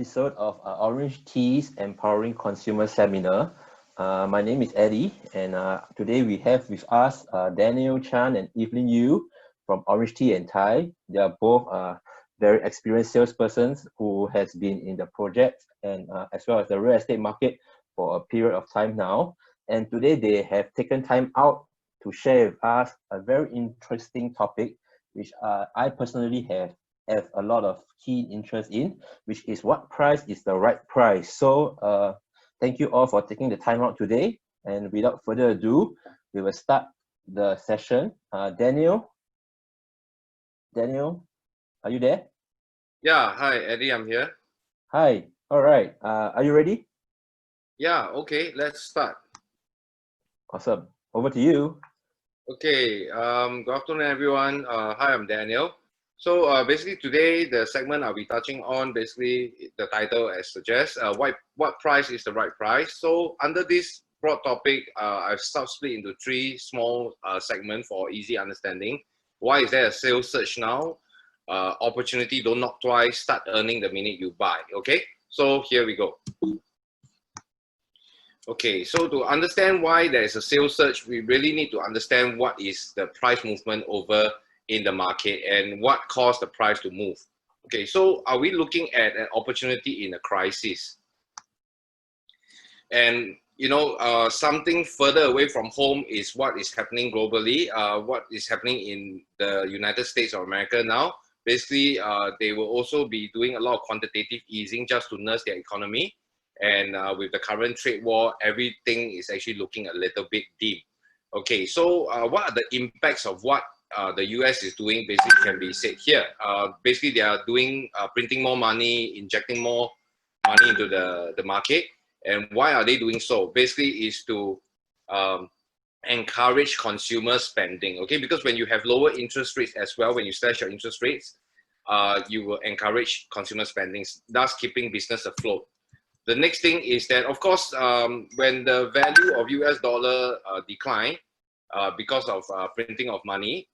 episode of Orange Tea's Empowering Consumer Seminar. My name is Eddie, and today we have with us Daniel Chan and Evelyn Yu from Orange Tea and Thai. They are both very experienced salespersons who has been in the project and as well as the real estate market for a period of time now. And today they have taken time out to share with us a very interesting topic, which I personally have a lot of keen interest in, which is what price is the right price. So thank you all for taking the time out today. And without further ado, we will start the session. Daniel, are you there? Yeah, hi Eddie, I'm here. Hi, all right. Are you ready? Yeah, okay, let's start. Awesome. Over to you. Okay, good afternoon everyone. Hi, I'm Daniel. So basically today the segment I'll be touching on, basically the title as suggests, what price is the right price. So under this broad topic, I've split into three small segments for easy understanding. Why is there a sales surge now? Opportunity, don't knock twice, start earning the minute you buy. Okay, so here we go. Okay, so to understand why there is a sales surge, we really need to understand what is the price movement over in the market and what caused the price to move. Okay, so are we looking at an opportunity in a crisis? And you know, something further away from home is what is happening globally, what is happening in the United States of America now. Basically, they will also be doing a lot of quantitative easing just to nurse their economy. And with the current trade war, everything is actually looking a little bit dim. Okay, so what are the impacts of what the US is doing basically can be said here. Basically, they are doing printing more money, injecting more money into the market. And why are they doing so? Basically, is to encourage consumer spending. Okay, because when you have lower interest rates as well, when you slash your interest rates, you will encourage consumer spending, thus keeping business afloat. The next thing is that, of course, when the value of US dollar decline because of printing of money,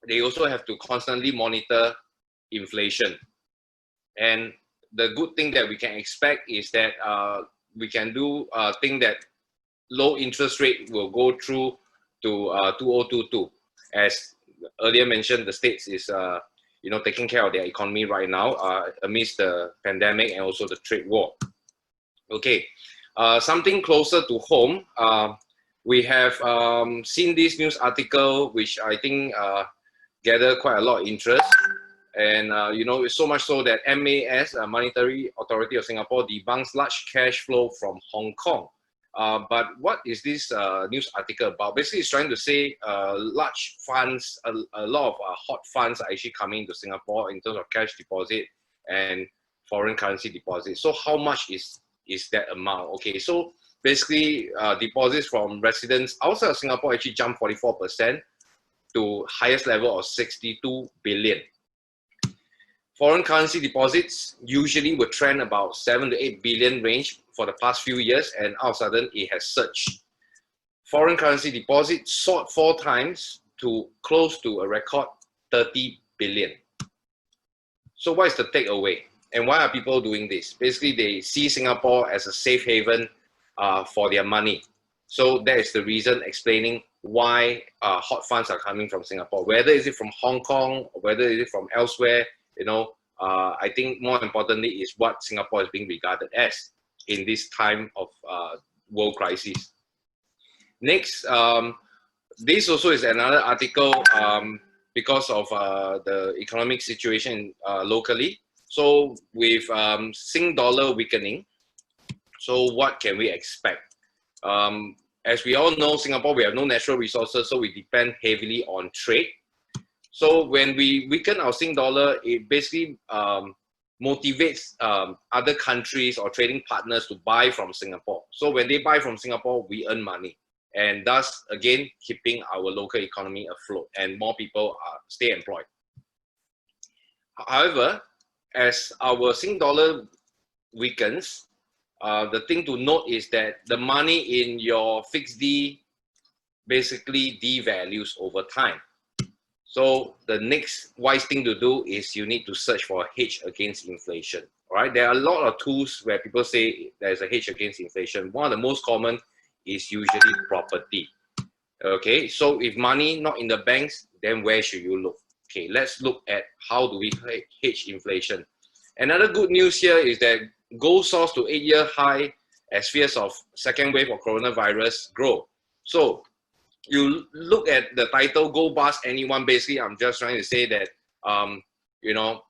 they also have to constantly monitor inflation. And the good thing that we can expect is that we can do think that low interest rate will go through to 2022. As earlier mentioned, the States is you know, taking care of their economy right now amidst the pandemic and also the trade war. Okay, something closer to home. We have seen this news article, which I think gathered quite a lot of interest. And you know, it's so much so that MAS, Monetary Authority of Singapore, debunks large cash flow from Hong Kong. But what is this news article about? Basically, it's trying to say large funds, a lot of hot funds are actually coming to Singapore in terms of cash deposit and foreign currency deposit. So how much is that amount? Okay, so basically deposits from residents outside of Singapore actually jumped 44% to highest level of 62 billion. Foreign currency deposits usually would trend about 7 to 8 billion range for the past few years, and all of a sudden it has surged. Foreign currency deposits soared 4 times to close to a record 30 billion. So what is the takeaway? And why are people doing this? Basically, they see Singapore as a safe haven for their money. So that is the reason explaining why hot funds are coming from Singapore. Whether is it from Hong Kong, or whether is it from elsewhere, you know, I think more importantly is what Singapore is being regarded as in this time of world crisis. Next, this also is another article because of the economic situation locally. So with Sing dollar weakening, so what can we expect? As we all know, Singapore, we have no natural resources, so we depend heavily on trade. So when we weaken our Sing dollar, it basically motivates other countries or trading partners to buy from Singapore. So when they buy from Singapore, we earn money, and thus again keeping our local economy afloat, and more people stay employed. However, as our Sing dollar weakens, the thing to note is that the money in your fixed D basically devalues over time. So the next wise thing to do is you need to search for a hedge against inflation. All right, there are a lot of tools where people say there's a hedge against inflation. One of the most common is usually property. Okay, so if money not in the banks, then where should you look? Okay, let's look at how do we hedge inflation. Another good news here is that gold soars to 8-year high as fears of second wave of coronavirus grow. So you look at the title "Gold Bust Anyone." Basically, I'm just trying to say that you know,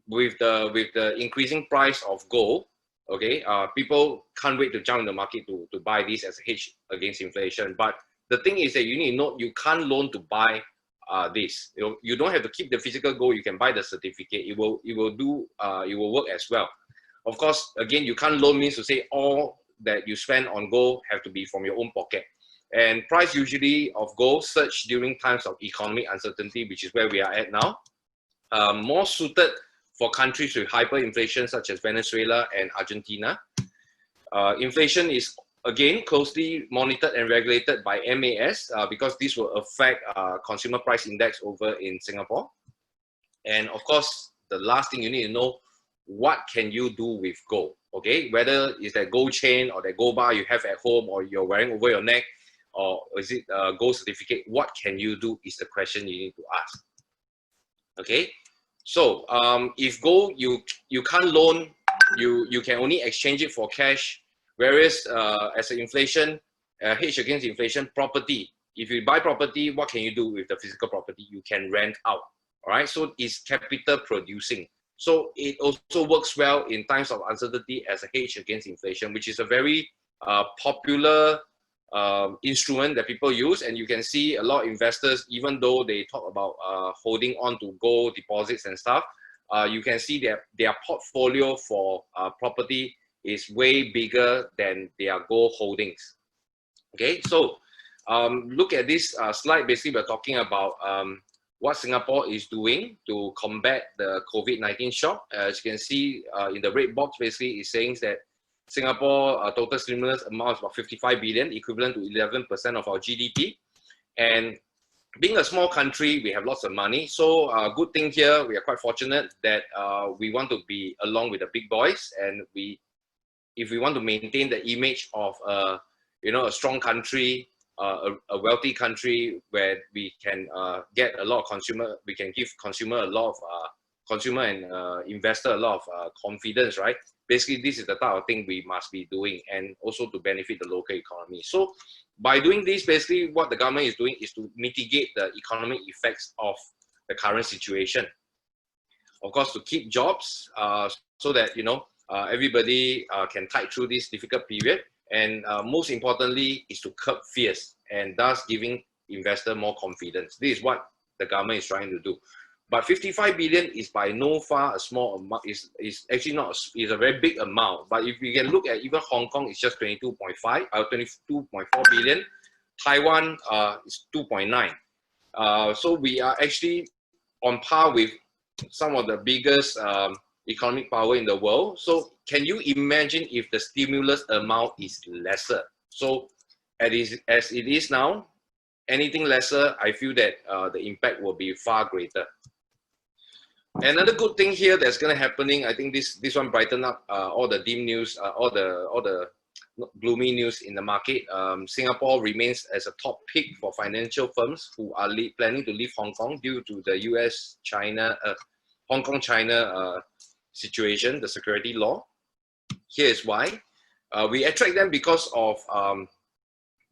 with the increasing price of gold, okay, people can't wait to jump in the market to buy this as a hedge against inflation. But the thing is that you need to know you can't loan to buy this. You don't have to keep the physical gold. You can buy the certificate. It will work as well. Of course, again, you can't loan means to say all that you spend on gold have to be from your own pocket. And price usually of gold surge during times of economic uncertainty, which is where we are at now. More suited for countries with hyperinflation such as Venezuela and Argentina. Inflation is again closely monitored and regulated by MAS because this will affect consumer price index over in Singapore. And of course, the last thing you need to know, what can you do with gold? Okay, whether it's that gold chain or that gold bar you have at home or you're wearing over your neck, or is it a gold certificate? What can you do is the question you need to ask. Okay, so if gold you can't loan, you can only exchange it for cash. Whereas as an inflation hedge against inflation, property. If you buy property, what can you do with the physical property? You can rent out. All right, so it's capital producing. So it also works well in times of uncertainty as a hedge against inflation, which is a very popular instrument that people use. And you can see a lot of investors, even though they talk about holding on to gold deposits and stuff, you can see their portfolio for property is way bigger than their gold holdings. Okay, so look at this slide. Basically, we're talking about what Singapore is doing to combat the COVID-19 shock. As you can see in the red box, basically it's saying that Singapore total stimulus amount is about 55 billion, equivalent to 11% of our GDP. And being a small country, we have lots of money. So good thing here, we are quite fortunate that we want to be along with the big boys, and if we want to maintain the image of a strong country, a wealthy country where we can get a lot of consumer, we can give consumer a lot of consumer and investor a lot of confidence, right? Basically, this is the type of thing we must be doing, and also to benefit the local economy. So by doing this, basically what the government is doing is to mitigate the economic effects of the current situation. Of course, to keep jobs so that everybody can tide through this difficult period. And most importantly is to curb fears and thus giving investor more confidence. This is what the government is trying to do. But 55 billion is by no far a small amount. Is actually not. It's a very big amount. But if we can look at even Hong Kong, it's just 22.4 billion. Taiwan is 2.9. So we are actually on par with some of the biggest economic power in the world. So can you imagine if the stimulus amount is lesser? So as it is now, anything lesser, I feel that the impact will be far greater. Another good thing here that's going to happening, I think this one brighten up all the dim news, all the gloomy news in the market. Singapore remains as a top pick for financial firms who are planning to leave Hong Kong due to the US-China, Hong Kong-China situation, the security law. Here is why. We attract them because of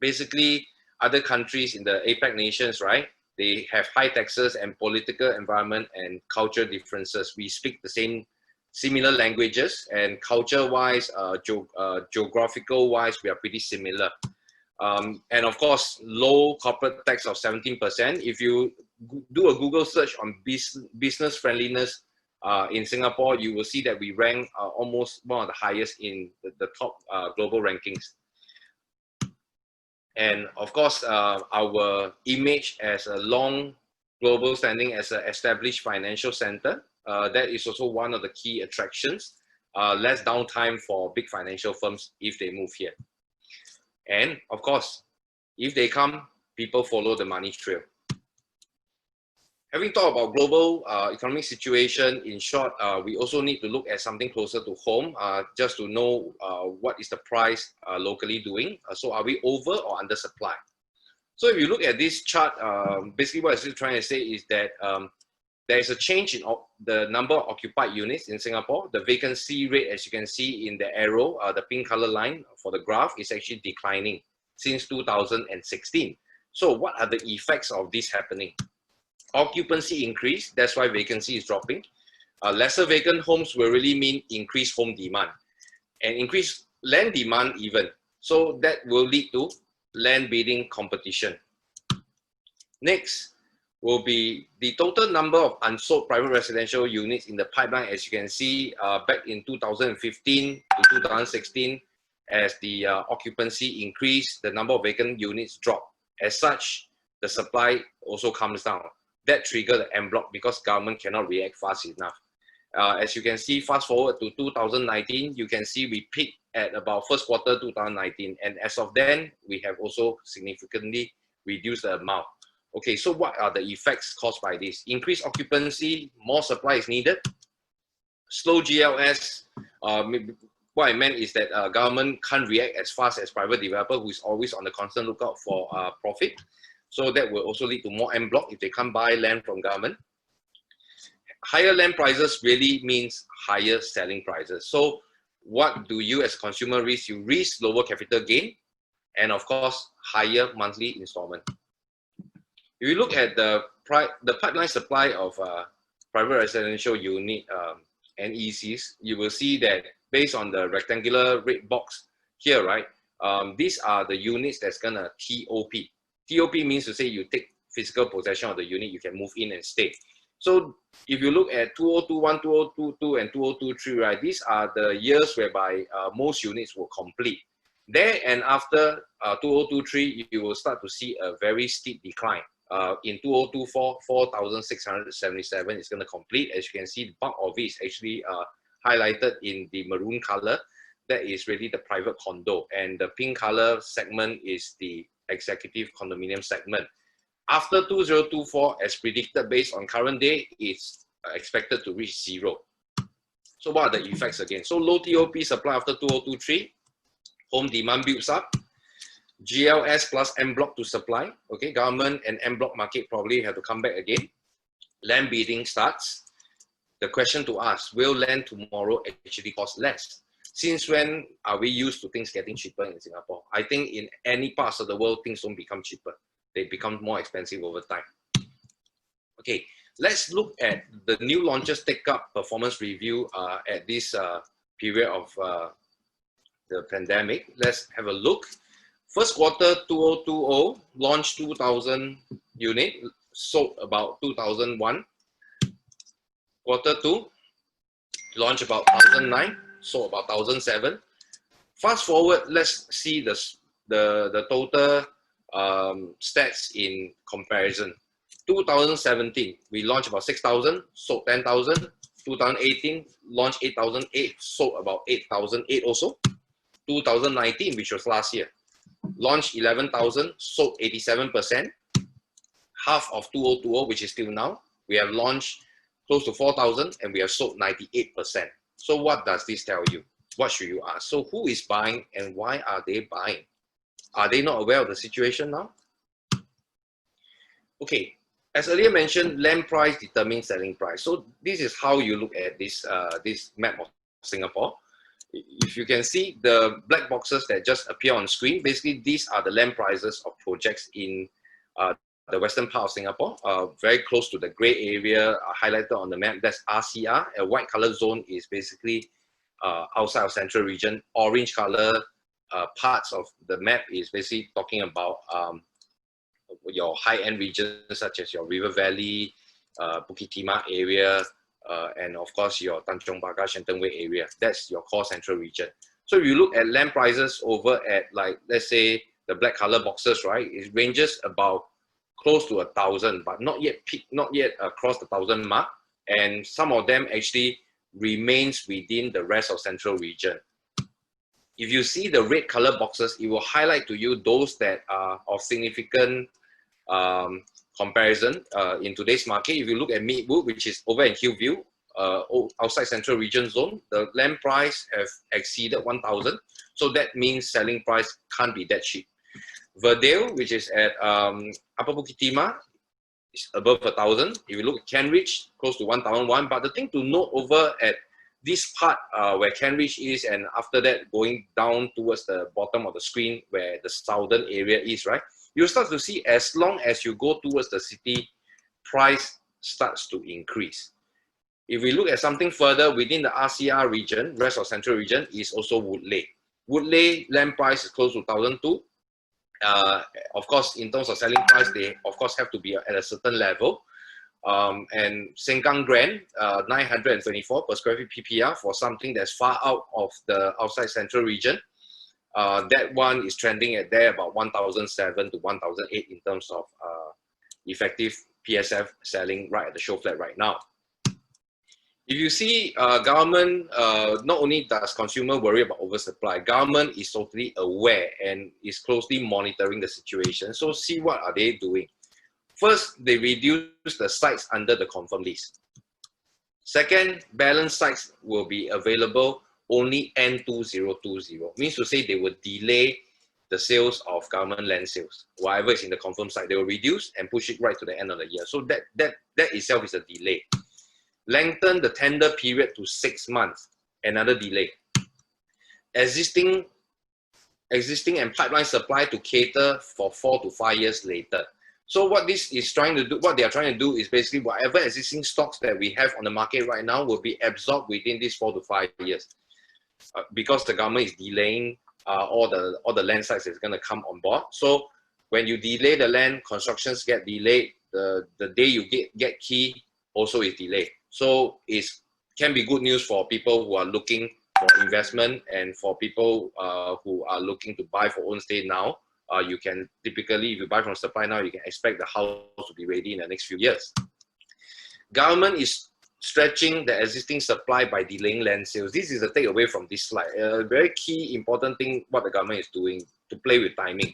basically other countries in the APEC nations, right? They have high taxes and political environment and culture differences. We speak the similar languages, and culture-wise, geographical-wise, we are pretty similar. And of course, low corporate tax of 17%. If you do a Google search on business friendliness in Singapore, you will see that we rank almost one of the highest in the top global rankings. And of course, our image as a long global standing as an established financial center, that is also one of the key attractions. Less downtime for big financial firms if they move here. And of course, if they come, people follow the money trail. Having talked about global economic situation, in short, we also need to look at something closer to home, just to know what is the price locally doing. So are we over or under supply? So if you look at this chart, basically what it's trying to say is that there is a change in the number of occupied units in Singapore. The vacancy rate, as you can see in the arrow, the pink color line for the graph, is actually declining since 2016. So what are the effects of this happening? Occupancy increase, that's why vacancy is dropping. Lesser vacant homes will really mean increased home demand and increased land demand even. So that will lead to land bidding competition. Next will be the total number of unsold private residential units in the pipeline. As you can see, back in 2015 to 2016, as the occupancy increased, the number of vacant units dropped. As such, the supply also comes down. That triggered the en bloc because government cannot react fast enough. As you can see, fast forward to 2019, you can see we peaked at about first quarter 2019. And as of then, we have also significantly reduced the amount. Okay, so what are the effects caused by this? Increased occupancy, more supply is needed. Slow GLS, what I meant is that government can't react as fast as private developer who is always on the constant lookout for profit. So that will also lead to more en bloc if they can't buy land from government. Higher land prices really means higher selling prices. So what do you as consumer risk? You risk lower capital gain and of course, higher monthly installment. If you look at the pipeline supply of private residential unit NECs, you will see that based on the rectangular red box here, right? These are the units that's gonna TOP. TOP means to say you take physical possession of the unit, you can move in and stay. So if you look at 2021, 2022, and 2023, right, these are the years whereby most units will complete. There and after 2023, you will start to see a very steep decline. In 2024, 4,677 is going to complete. As you can see, the bulk of it is actually highlighted in the maroon color. That is really the private condo. And the pink color segment is the executive condominium segment. After 2024, as predicted based on current day, it's expected to reach zero. So what are the effects again? So low TOP supply after 2023, home demand builds up, GLS plus en bloc to supply. Okay, government and en bloc market probably have to come back again. Land bidding starts. The question to ask, will land tomorrow actually cost less? Since when are we used to things getting cheaper in Singapore? I think in any parts of the world, things don't become cheaper. They become more expensive over time. Okay, let's look at the new launches take-up performance review at this period of the pandemic. Let's have a look. First quarter 2020, launched 2,000 units, sold about 2,001. Quarter 2, launched about 1,009, sold about 1,007. Fast forward, let's see the total stats in comparison. 2017, we launched about 6,000, sold 10,000. 2018, launched 8,008, sold about 8,008 also. 2019, which was last year, launched 11,000, sold 87%. Half of 2020, which is still now, we have launched close to 4,000 and we have sold 98%. So what does this tell you? What should you ask? So who is buying and why are they buying? Are they not aware of the situation now? Okay, as earlier mentioned, land price determines selling price. So this is how you look at this, this map of Singapore. If you can see the black boxes that just appear on screen, basically these are the land prices of projects in the western part of Singapore, very close to the gray area highlighted on the map. That's RCR. A white color zone is basically outside of central region. Orange color parts of the map is basically talking about your high-end regions such as your River Valley, Bukit Timah area, and of course your Tanjong Pagar, Shenton Way area. That's your core central region. So if you look at land prices over at, like, let's say the black color boxes, right, it ranges about close to 1,000, but not yet peak, not yet across the 1,000 mark. And some of them actually remains within the rest of central region. If you see the red color boxes, it will highlight to you those that are of significant comparison in today's market. If you look at Midwood, which is over in Hillview, outside Central Region Zone, the land price have exceeded 1,000. So that means selling price can't be that cheap. Verdale, which is at Upper Bukit Timah, is above 1,000. If you look at Kentridge, close to 1,001. But the thing to note over at this part where Kentridge is, and after that going down towards the bottom of the screen where the southern area is, right? You start to see as long as you go towards the city, price starts to increase. If we look at something further within the RCR region, rest of Central Region, is also Woodleigh. Woodleigh land price is close to 1,002. Of course, in terms of selling price, they of course have to be at a certain level. And Sengkang Grand, 924 per square feet PPR for something that's far out of the outside Central Region. That one is trending at there about 1,007 to 1,008 in terms of effective PSF selling right at the show flat right now. If you see government, not only does consumer worry about oversupply, government is totally aware and is closely monitoring the situation. So see what are they doing. First, they reduce the sites under the confirmed list. Second, balance sites will be available only N2020. Means to say they will delay the sales of government land sales. Whatever is in the confirmed site, they will reduce and push it right to the end of the year. So that itself is a delay. Lengthen the tender period to 6 months, another delay. Existing and pipeline supply to cater for 4 to 5 years later. So what this is trying to do, what they are trying to do is basically whatever existing stocks that we have on the market right now will be absorbed within these 4 to 5 years. Because the government is delaying all the land sites that's going to come on board. So when you delay the land, constructions get delayed. The day you get key also is delayed. So it can be good news for people who are looking for investment and for people who are looking to buy for own stay now. You can typically, if you buy from supply now, you can expect the house to be ready in the next few years. Government is stretching the existing supply by delaying land sales. This is the takeaway from this slide. A very key important thing what the government is doing to play with timing.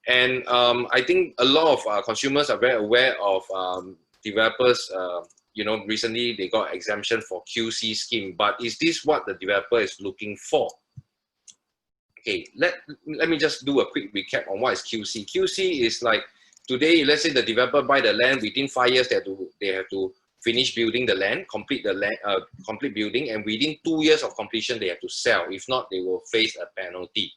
And I think a lot of consumers are very aware of developers, you know, recently they got exemption for QC scheme, but is this what the developer is looking for? Okay, let me just do a quick recap on what is QC. QC is like, today, let's say the developer buy the land, within 5 years they have to finish building the land, complete the land, complete building, and within 2 years of completion, they have to sell. If not, they will face a penalty.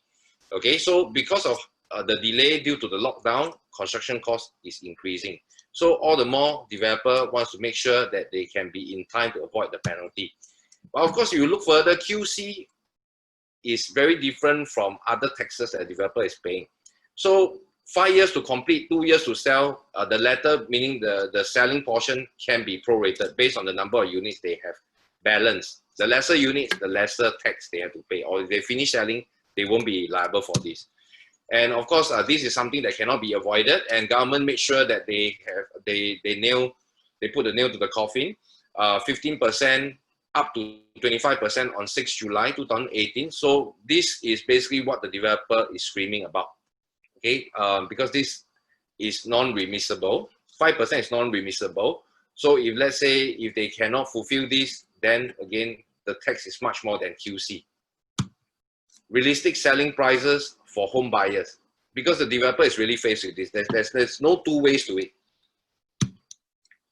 Okay, so because of the delay due to the lockdown, construction cost is increasing. So all the more developer wants to make sure that they can be in time to avoid the penalty. But of course, if you look further, QC is very different from other taxes that a developer is paying. So 5 years to complete, 2 years to sell, the latter, meaning the selling portion, can be prorated based on the number of units they have balanced. The lesser units, the lesser tax they have to pay. Or if they finish selling, they won't be liable for this. And of course, this is something that cannot be avoided, and government make sure that they put the nail to the coffin. 15% up to 25% on 6 July 2018. So this is basically what the developer is screaming about. Okay, because this is non-remissible. 5% is non-remissible. So if let's say if they cannot fulfill this, then again the tax is much more than QC. Realistic selling prices for home buyers, because the developer is really faced with this. There's no two ways to it.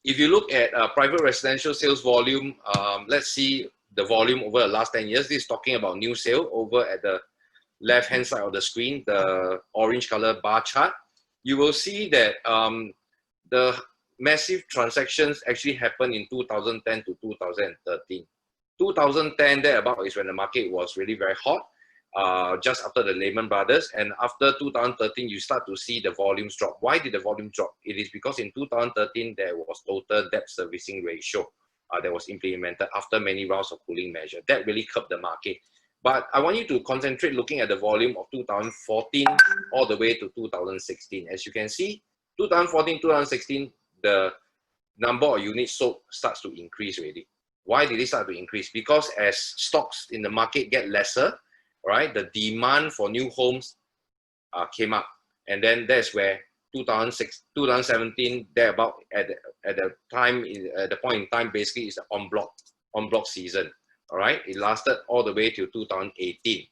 If you look at private residential sales volume, let's see the volume over the last 10 years. This is talking about new sale over at the left-hand side of the screen, the orange color bar chart. You will see that the massive transactions actually happened in 2010 to 2013. 2010, thereabout, is when the market was really very hot. Just after the Lehman Brothers, and after 2013 you start to see the volumes drop. Why did the volume drop? It is because in 2013 there was total debt servicing ratio that was implemented after many rounds of cooling measure. That really curbed the market. But I want you to concentrate looking at the volume of 2014 all the way to 2016. As you can see, 2014, 2016, the number of units sold starts to increase already. Why did it start to increase? Because as stocks in the market get lesser, right, the demand for new homes came up, and then that's where 2017, thereabout at the time, at the point in time, basically is the en bloc season. All right, it lasted all the way till 2018.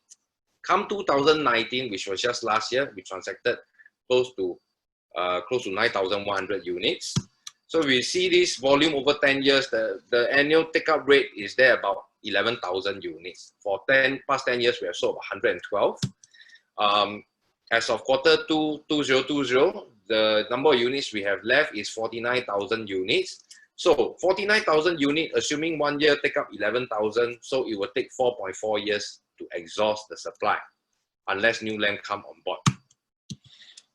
Come 2019, which was just last year, we transacted close to 9,100 units. So we see this volume over 10 years, the annual take-up rate is there about 11,000 units. For past 10 years, we have sold 112. As of quarter 2, 2020, the number of units we have left is 49,000 units. So 49,000 units, assuming 1 year take up 11,000, so it will take 4.4 years to exhaust the supply, unless new land come on board.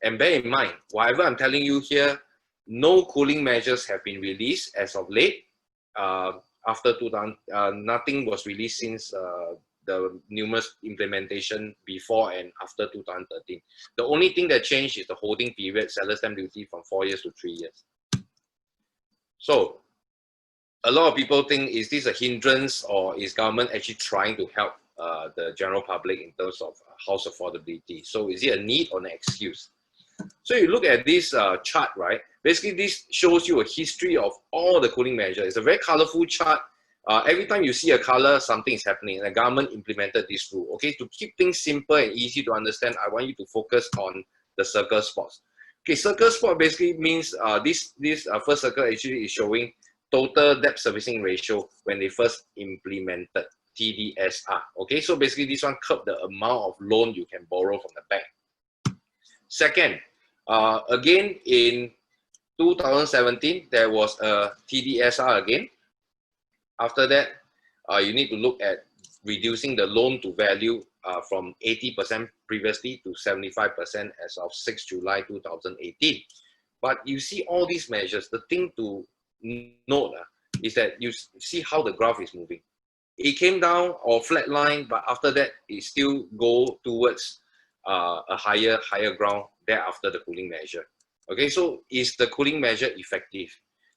And bear in mind, whatever I'm telling you here, no cooling measures have been released as of late. After 2000, nothing was released since the numerous implementation before and after 2013. The only thing that changed is the holding period, seller's stamp duty from 4 years to 3 years. So a lot of people think, is this a hindrance or is government actually trying to help the general public in terms of house affordability? So is it a need or an excuse? So you look at this chart, right? Basically, this shows you a history of all the cooling measures. It's a very colorful chart. Every time you see a color, something is happening. And the government implemented this rule. Okay, to keep things simple and easy to understand, I want you to focus on the circle spots. Okay, circle spot basically means this first circle actually is showing total debt servicing ratio when they first implemented TDSR. Okay, so basically this one curbs the amount of loan you can borrow from the bank. Second, again in 2017, there was a TDSR again. After that, you need to look at reducing the loan to value from 80% previously to 75% as of 6 July 2018. But you see all these measures, the thing to note is that you see how the graph is moving. It came down or flat line, but after that, it still go towards a higher ground thereafter the cooling measure. Okay, so is the cooling measure effective?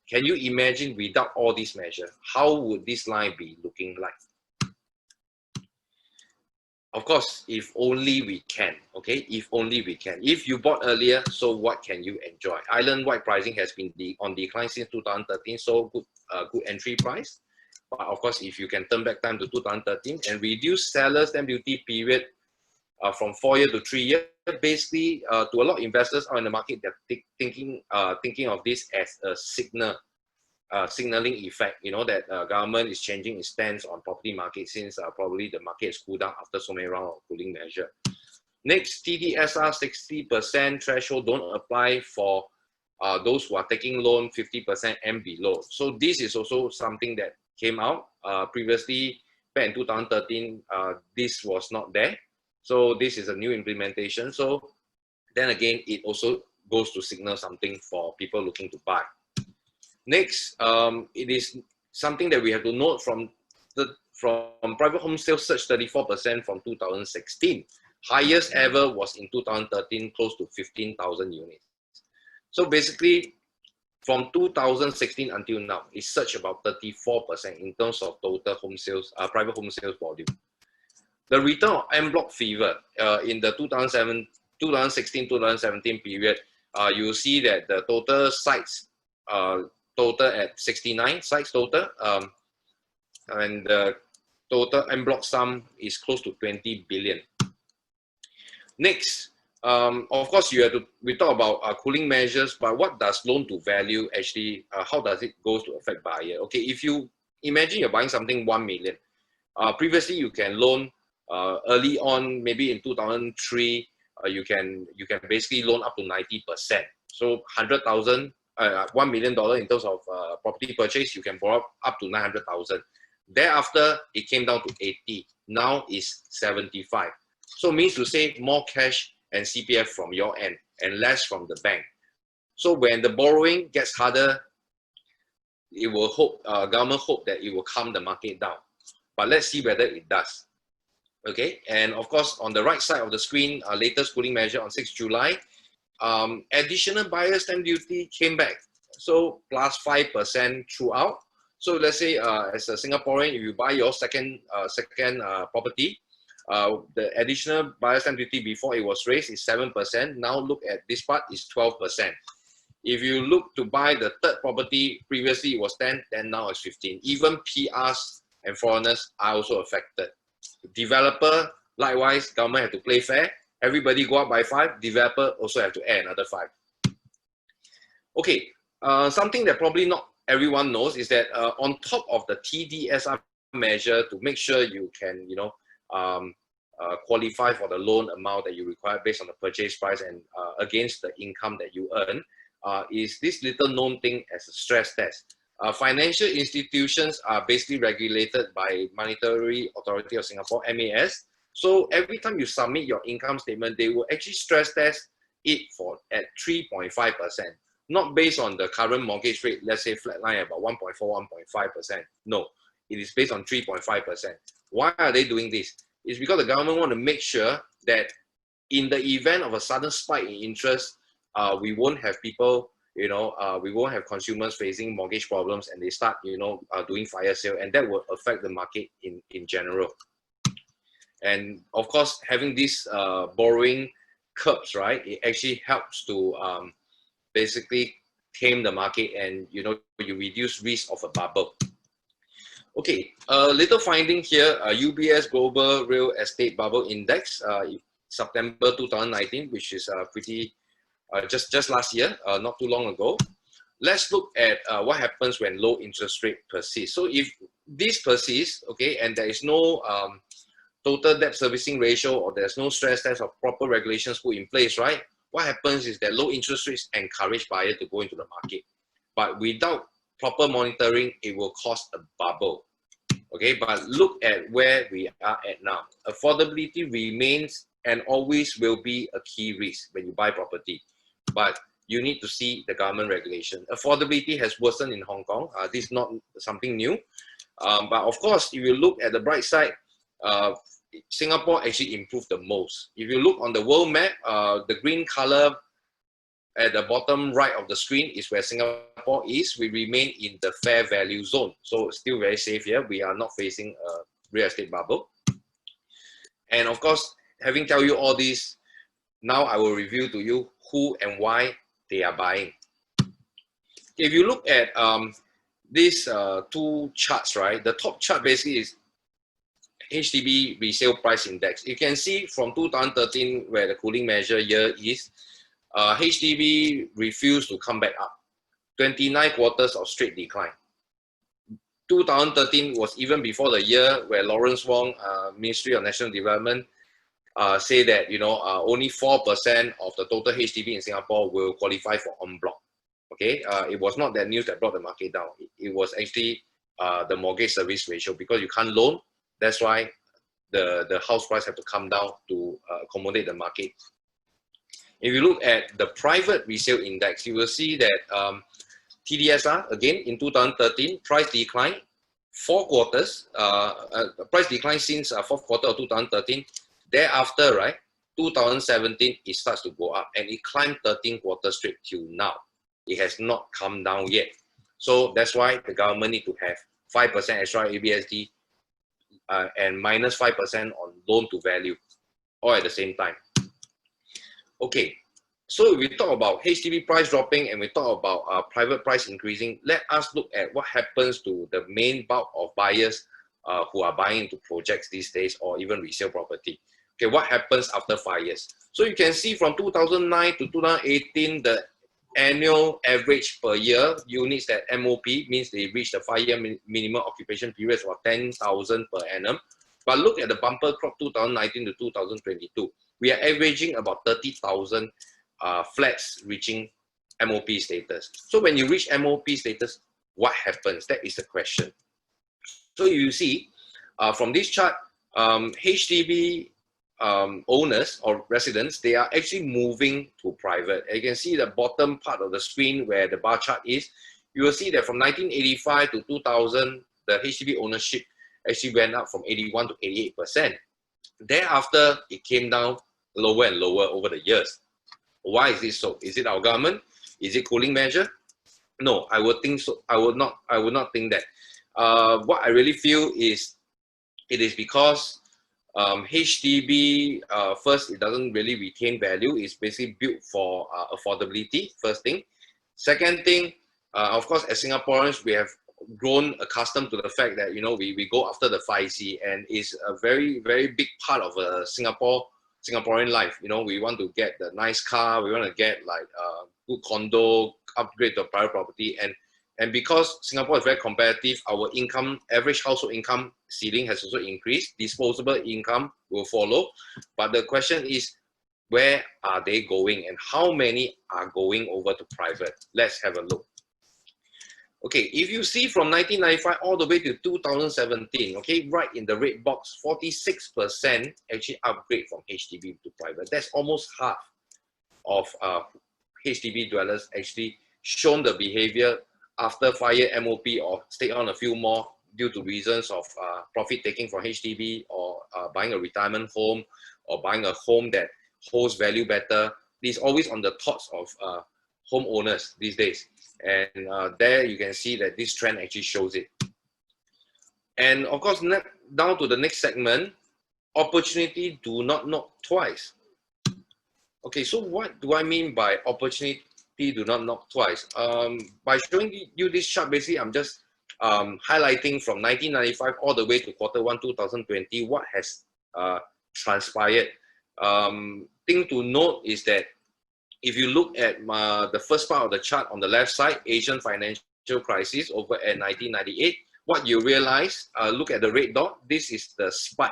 Can you imagine without all these measures, how would this line be looking like? Of course, if only we can, okay? If only we can. If you bought earlier, so what can you enjoy? Island-wide pricing has been on decline since 2013, so good entry price. But of course, if you can turn back time to 2013 and reduce seller's stamp duty period from 4 years to 3 years, basically, to a lot of investors out in the market, they're thinking of this as a signaling effect, you know, that government is changing its stance on property market since probably the market has cooled down after so many rounds of cooling measure. Next, TDSR 60% threshold don't apply for those who are taking loan 50% and below. So this is also something that came out previously back in 2013. This was not there. So this is a new implementation. So then again, it also goes to signal something for people looking to buy. Next, it is something that we have to note from private home sales surged 34% from 2016. Highest ever was in 2013, close to 15,000 units. So basically, from 2016 until now, it surged about 34% in terms of total home sales, private home sales volume. The return of en bloc fever in the 2016-2017 period, you see that the total sites total at 69 sites total, and the total en bloc sum is close to 20 billion. Next, of course, we talk about cooling measures, but what does loan to value actually, how does it go to affect buyer? Okay, if you imagine you're buying something 1 million, previously you can loan early on, maybe in 2003, you can basically loan up to 90%. So 100,000, $1 million in terms of property purchase, you can borrow up to 900,000. Thereafter, it came down to 80. Now is 75. So means to say more cash and CPF from your end and less from the bank. So when the borrowing gets harder, it will hope, government hope that it will calm the market down. But let's see whether it does. Okay, and of course, on the right side of the screen, latest cooling measure on 6 July, additional buyer's stamp duty came back. So plus 5% throughout. So let's say as a Singaporean, if you buy your second property, The additional buyer stamp duty before it was raised is 7%. Now look at this part is 12%. If you look to buy the third property, previously it was 10, then now it's 15. Even PRs and foreigners are also affected. Developer, likewise, government have to play fair. Everybody go up by 5, developer also have to add another 5. Okay, something that probably not everyone knows is that on top of the TDSR measure to make sure you can, qualify for the loan amount that you require based on the purchase price and against the income that you earn, is this little known thing as a stress test. Financial institutions are basically regulated by Monetary Authority of Singapore, MAS. So every time you submit your income statement, they will actually stress test it at 3.5%, not based on the current mortgage rate, let's say flatline about 1.4, 1.5%. No, it is based on 3.5%. Why are they doing this? It's because the government want to make sure that in the event of a sudden spike in interest, we won't have people, we won't have consumers facing mortgage problems and they start, doing fire sale, and that will affect the market in general. And of course, having these borrowing curbs, right, it actually helps to basically tame the market and, you reduce risk of a bubble. Okay, little finding here, UBS Global Real Estate Bubble Index, September 2019, which is pretty, just last year, not too long ago. Let's look at what happens when low interest rate persists. So if this persists, okay, and there is no total debt servicing ratio or there's no stress test or proper regulations put in place, right? What happens is that low interest rates encourage buyers to go into the market. But without proper monitoring, it will cause a bubble. Okay, but look at where we are at now. Affordability remains and always will be a key risk when you buy property. But you need to see the government regulation. Affordability has worsened in Hong Kong. This is not something new. But of course, if you look at the bright side, Singapore actually improved the most. If you look on the world map, the green color at the bottom right of the screen is where Singapore is. We remain in the fair value zone. So still very safe here. We are not facing a real estate bubble. And of course, having tell you all this, now I will review to you who and why they are buying. If you look at these two charts, right? The top chart basically is HDB resale price index. You can see from 2013, where the cooling measure year is, HDB refused to come back up. 29 quarters of straight decline. 2013 was even before the year where Lawrence Wong, Ministry of National Development, say that only 4% of the total HDB in Singapore will qualify for en bloc. Okay, it was not that news that brought the market down. It was actually the mortgage service ratio, because you can't loan. That's why the house price have to come down to accommodate the market. If you look at the private resale index, you will see that TDSR, again, in 2013, price decline, 4 quarters, price decline since 4th quarter of 2013. Thereafter, right, 2017, it starts to go up, and it climbed 13 quarters straight till now. It has not come down yet. So that's why the government need to have 5% extra ABSD and minus 5% on loan to value, all at the same time. Okay, so if we talk about HDB price dropping and we talk about private price increasing, let us look at what happens to the main bulk of buyers who are buying into projects these days, or even resale property. Okay, what happens after 5 years? So you can see from 2009 to 2018, the annual average per year units that MOP means they reach the 5-year minimum occupation period of 10,000 per annum. But look at the bumper crop 2019 to 2022. We are averaging about 30,000 flats reaching MOP status. So when you reach MOP status, what happens? That is the question. So you see from this chart, HDB owners or residents, they are actually moving to private. You can see the bottom part of the screen where the bar chart is. You will see that from 1985 to 2000, the HDB ownership actually went up from 81 to 88%. Thereafter, it came down lower and lower over the years. Why is this so? Is it our government? Is it cooling measure? No, I would think so. I would not think that. What I really feel is it is because HDB, first, it doesn't really retain value. It's basically built for affordability, first thing. Second thing, of course, as Singaporeans, we have grown accustomed to the fact that, you know, we go after the 5C, and it's a very, very big part of Singaporean life. You know, we want to get the nice car, we want to get like a good condo, upgrade to private property, and because Singapore is very competitive, our income, average household income ceiling has also increased. Disposable income will follow. But the question is, where are they going and how many are going over to private? Let's have a look. Okay, if you see from 1995 all the way to 2017, okay, right in the red box, 46% actually upgrade from HDB to private. That's almost half of HDB dwellers actually shown the behavior after 5-year MOP or stay on a few more due to reasons of profit taking from HDB or buying a retirement home or buying a home that holds value better. This is always on the thoughts of homeowners these days. And there you can see that this trend actually shows it. And of course, down to the next segment, opportunity do not knock twice. Okay, so what do I mean by opportunity do not knock twice? By showing you this chart, basically, I'm just highlighting from 1995 all the way to Q1 2020 what has transpired. Thing to note is that if you look at the first part of the chart on the left side, Asian financial crisis over at 1998, what you realize, look at the red dot, this is the spike.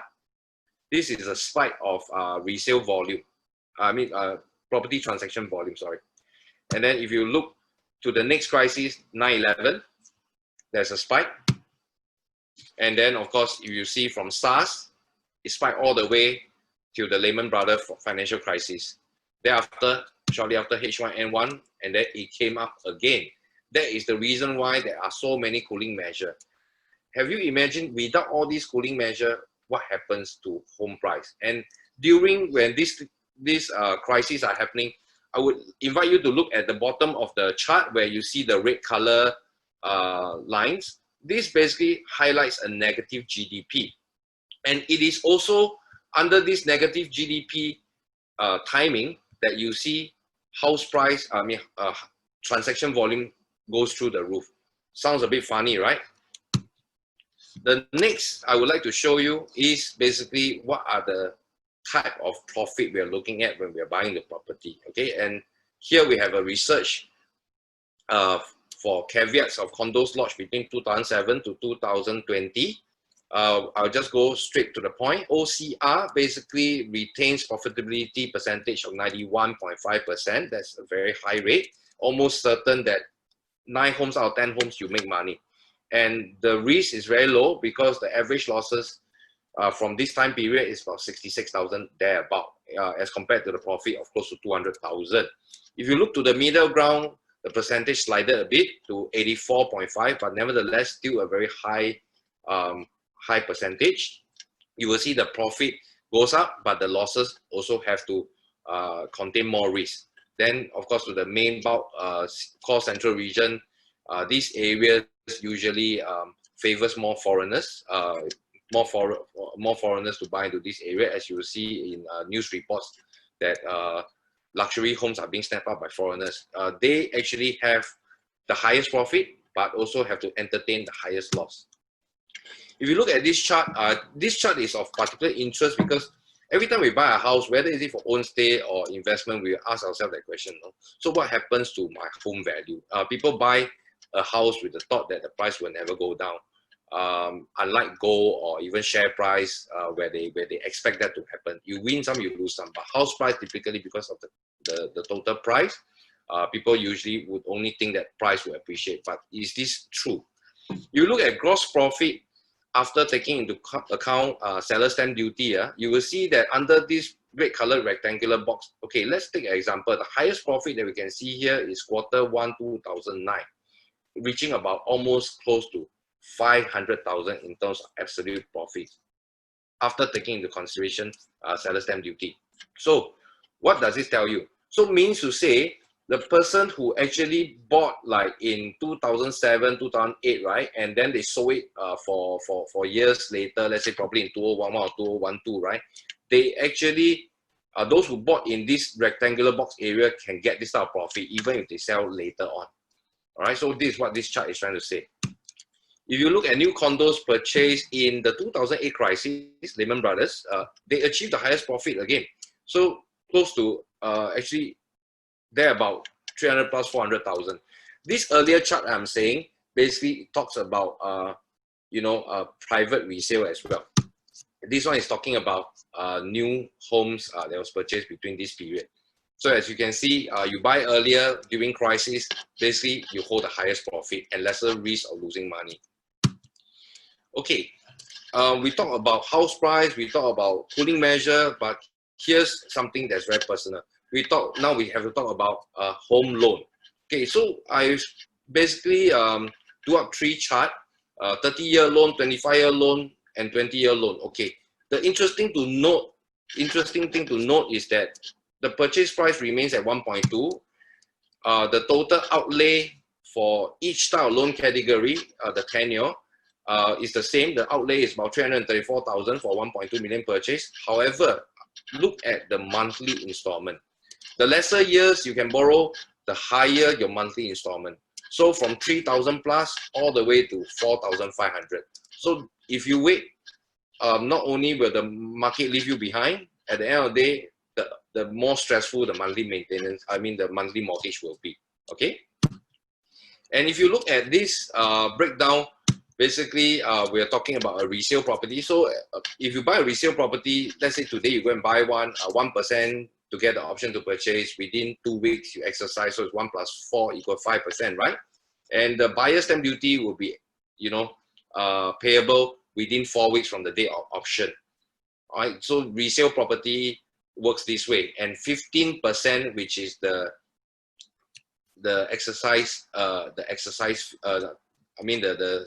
This is a spike of resale volume. I mean, property transaction volume, sorry. And then if you look to the next crisis, 9/11, there's a spike. And then, of course, if you see from SARS, it spiked all the way to the Lehman Brothers financial crisis. Thereafter, shortly after H1N1, and then it came up again. That is the reason why there are so many cooling measures. Have you imagined without all these cooling measures, what happens to home price? And during when these crises are happening, I would invite you to look at the bottom of the chart where you see the red color lines. This basically highlights a negative GDP. And it is also under this negative GDP timing that you see house price, transaction volume goes through the roof. Sounds a bit funny, right? The next I would like to show you is basically what are the type of profit we are looking at when we are buying the property. Okay, and here we have a research for caveats of condos launched between 2007 to 2020. I'll just go straight to the point. OCR basically retains profitability percentage of 91.5%. That's a very high rate. Almost certain that 9 homes out of 10 homes you make money. And the risk is very low because the average losses from this time period is about 66,000 thereabout, as compared to the profit of close to 200,000. If you look to the middle ground, the percentage slided a bit to 84.5, but nevertheless still a very high high percentage. You will see the profit goes up, but the losses also have to contain more risk. Then, of course, to the main bulk core central region, these areas usually favors more foreigners, more foreigners to buy into this area, as you will see in news reports that luxury homes are being snapped up by foreigners. They actually have the highest profit, but also have to entertain the highest loss. If you look at this chart is of particular interest because every time we buy a house, whether it is for own stay or investment, we ask ourselves that question. No? So what happens to my home value? People buy a house with the thought that the price will never go down. Unlike gold or even share price, where they expect that to happen. You win some, you lose some. But house price typically, because of the total price, people usually would only think that price will appreciate. But is this true? You look at gross profit after taking into account seller stamp duty, you will see that under this red colored rectangular box, okay, let's take an example. The highest profit that we can see here is Q1 2009, reaching about almost close to 500,000 in terms of absolute profit after taking into consideration seller stamp duty. So what does this tell you? So means to say the person who actually bought like in 2007, 2008, right? And then they sold it for years later, let's say probably in 2011 or 2012, right? They actually, those who bought in this rectangular box area can get this type of profit even if they sell later on. All right, so this is what this chart is trying to say. If you look at new condos purchased in the 2008 crisis, Lehman Brothers, they achieved the highest profit again. So close to actually they're about 300 plus 400,000. This earlier chart I'm saying basically talks about private resale as well. This one is talking about new homes that was purchased between this period. So as you can see, you buy earlier during crisis, basically you hold the highest profit and lesser risk of losing money. Okay, we talk about house price, we talk about cooling measure, but here's something that's very personal. Now we have to talk about home loan. Okay, so I basically do up 3 chart, 30-year loan, 25-year loan, and 20-year loan. Okay, the interesting thing to note is that the purchase price remains at 1.2. The total outlay for each style loan category, the tenure, is the same. The outlay is about 334,000 for 1.2 million purchase. However, look at the monthly installment. The lesser years you can borrow, the higher your monthly installment. So from 3,000 plus all the way to 4,500. So if you wait, not only will the market leave you behind, at the end of the day, the more stressful the monthly maintenance, the monthly mortgage will be. Okay. And if you look at this breakdown, basically we are talking about a resale property. So if you buy a resale property, let's say today you go and buy one, 1% to get the option to purchase. Within 2 weeks you exercise, so it's 1 plus 4 equals 5%, right? And the buyer stamp duty will be, payable within 4 weeks from the date of option. All right, so resale property works this way, and 15%, which is the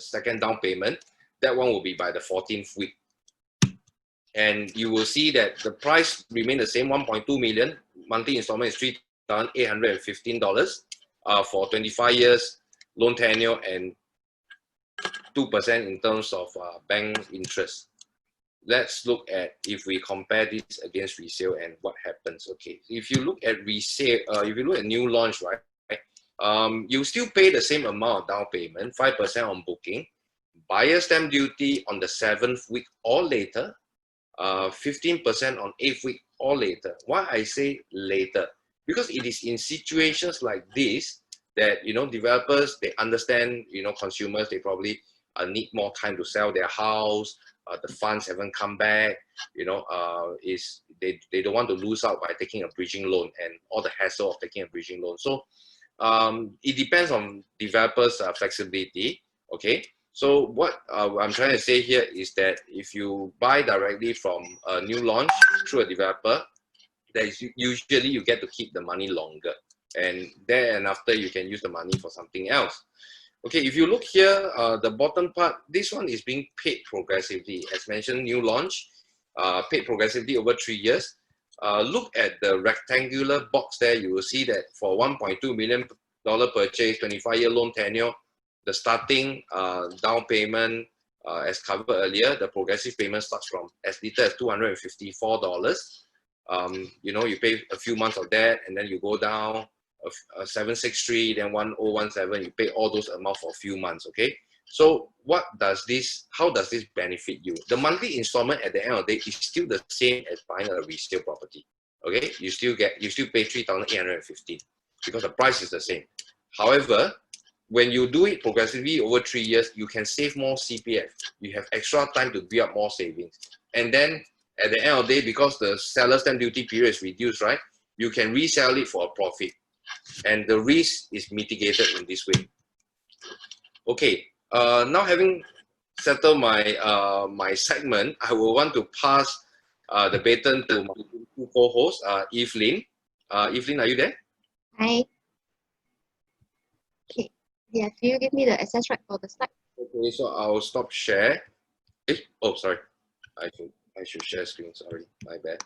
second down payment, that one will be by the 14th week. And you will see that the price remain the same, 1.2 million. Monthly installment is $3,815 for 25 years loan tenure and 2% in terms of bank interest. Let's look at if we compare this against resale and what happens. Okay, if you look at resale, if you look at new launch, right, you still pay the same amount of down payment, 5% on booking, buyer stamp duty on the 7th week or later, 15% on 8th week or later. Why I say later? Because it is in situations like this that, developers, they understand, consumers, they probably need more time to sell their house. The funds haven't come back, they don't want to lose out by taking a bridging loan and all the hassle of taking a bridging loan. So it depends on developers' flexibility. Okay, so what I'm trying to say here is that if you buy directly from a new launch through a developer, that is usually you get to keep the money longer, and then after you can use the money for something else. Okay, if you look here, the bottom part, this one is being paid progressively. As mentioned, new launch, paid progressively over 3 years. Look at the rectangular box there, you will see that for $1.2 million purchase, 25-year loan tenure, the starting down payment, as covered earlier, the progressive payment starts from as little as $254. You pay a few months of that, and then you go down 763, then 1017, you pay all those amounts for a few months. Okay, so how does this benefit you? The monthly installment at the end of the day is still the same as buying a resale property. Okay, you still pay 3,815 because the price is the same. However, when you do it progressively over 3 years, you can save more CPF. You have extra time to build up more savings, and then at the end of the day, because the seller stamp duty period is reduced, right, you can resell it for a profit, and the risk is mitigated in this way. Okay, now having settled my my segment, I will want to pass the baton to my two co-hosts, Evelyn. Evelyn, are you there? Hi. Okay. Yeah, do you give me the access right for the slide? Okay, so I'll stop share. Oh, sorry. I should share screen. Sorry, my bad.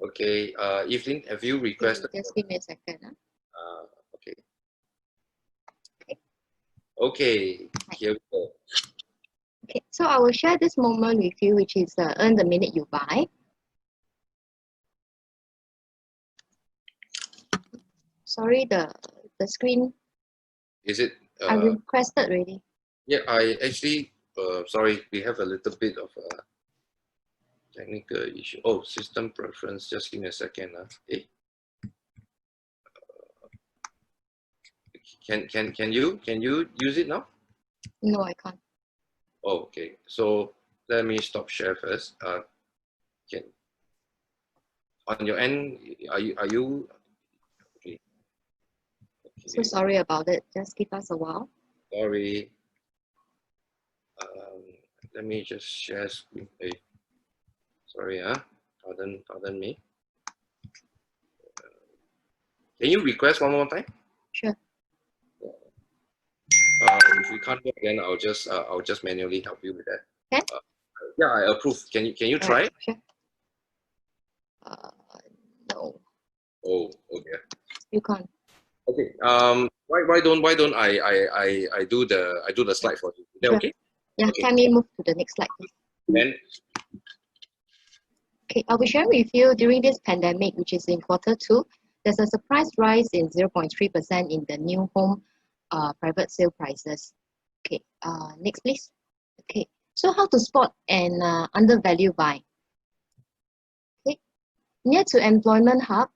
Okay, Evelyn, have you requested? Just give me a second. Okay. Okay. Okay, here we go. Okay, so I will share this moment with you, which is earn the minute you buy. Sorry, the screen, Is it? I requested already. Yeah, I actually, sorry, we have a little bit of a technical issue. Oh, system preference, just give me a second. Hey. Can you use it now? No, I can't. Oh, okay. So let me stop share first. Can on your end, are you okay? So sorry about it. Just give us a while. Sorry. Um, Let me just share screen. Hey, sorry, pardon me. Can you request one more time? Sure. If you can't, then I'll just manually help you with that. Okay. Yeah, I approve. Can you try it? Sure. No, Oh, okay. you can't. Okay. Why don't I do the slide for you? Is that Sure. okay? Yeah, Okay. can we move to the next slide, please? Then Okay, I'll be sharing with you during this pandemic, which is in Q2, there's a surprise rise in 0.3% in the new home private sale prices. Okay, next please. Okay, so how to spot an undervalued buy? Okay, near to employment hub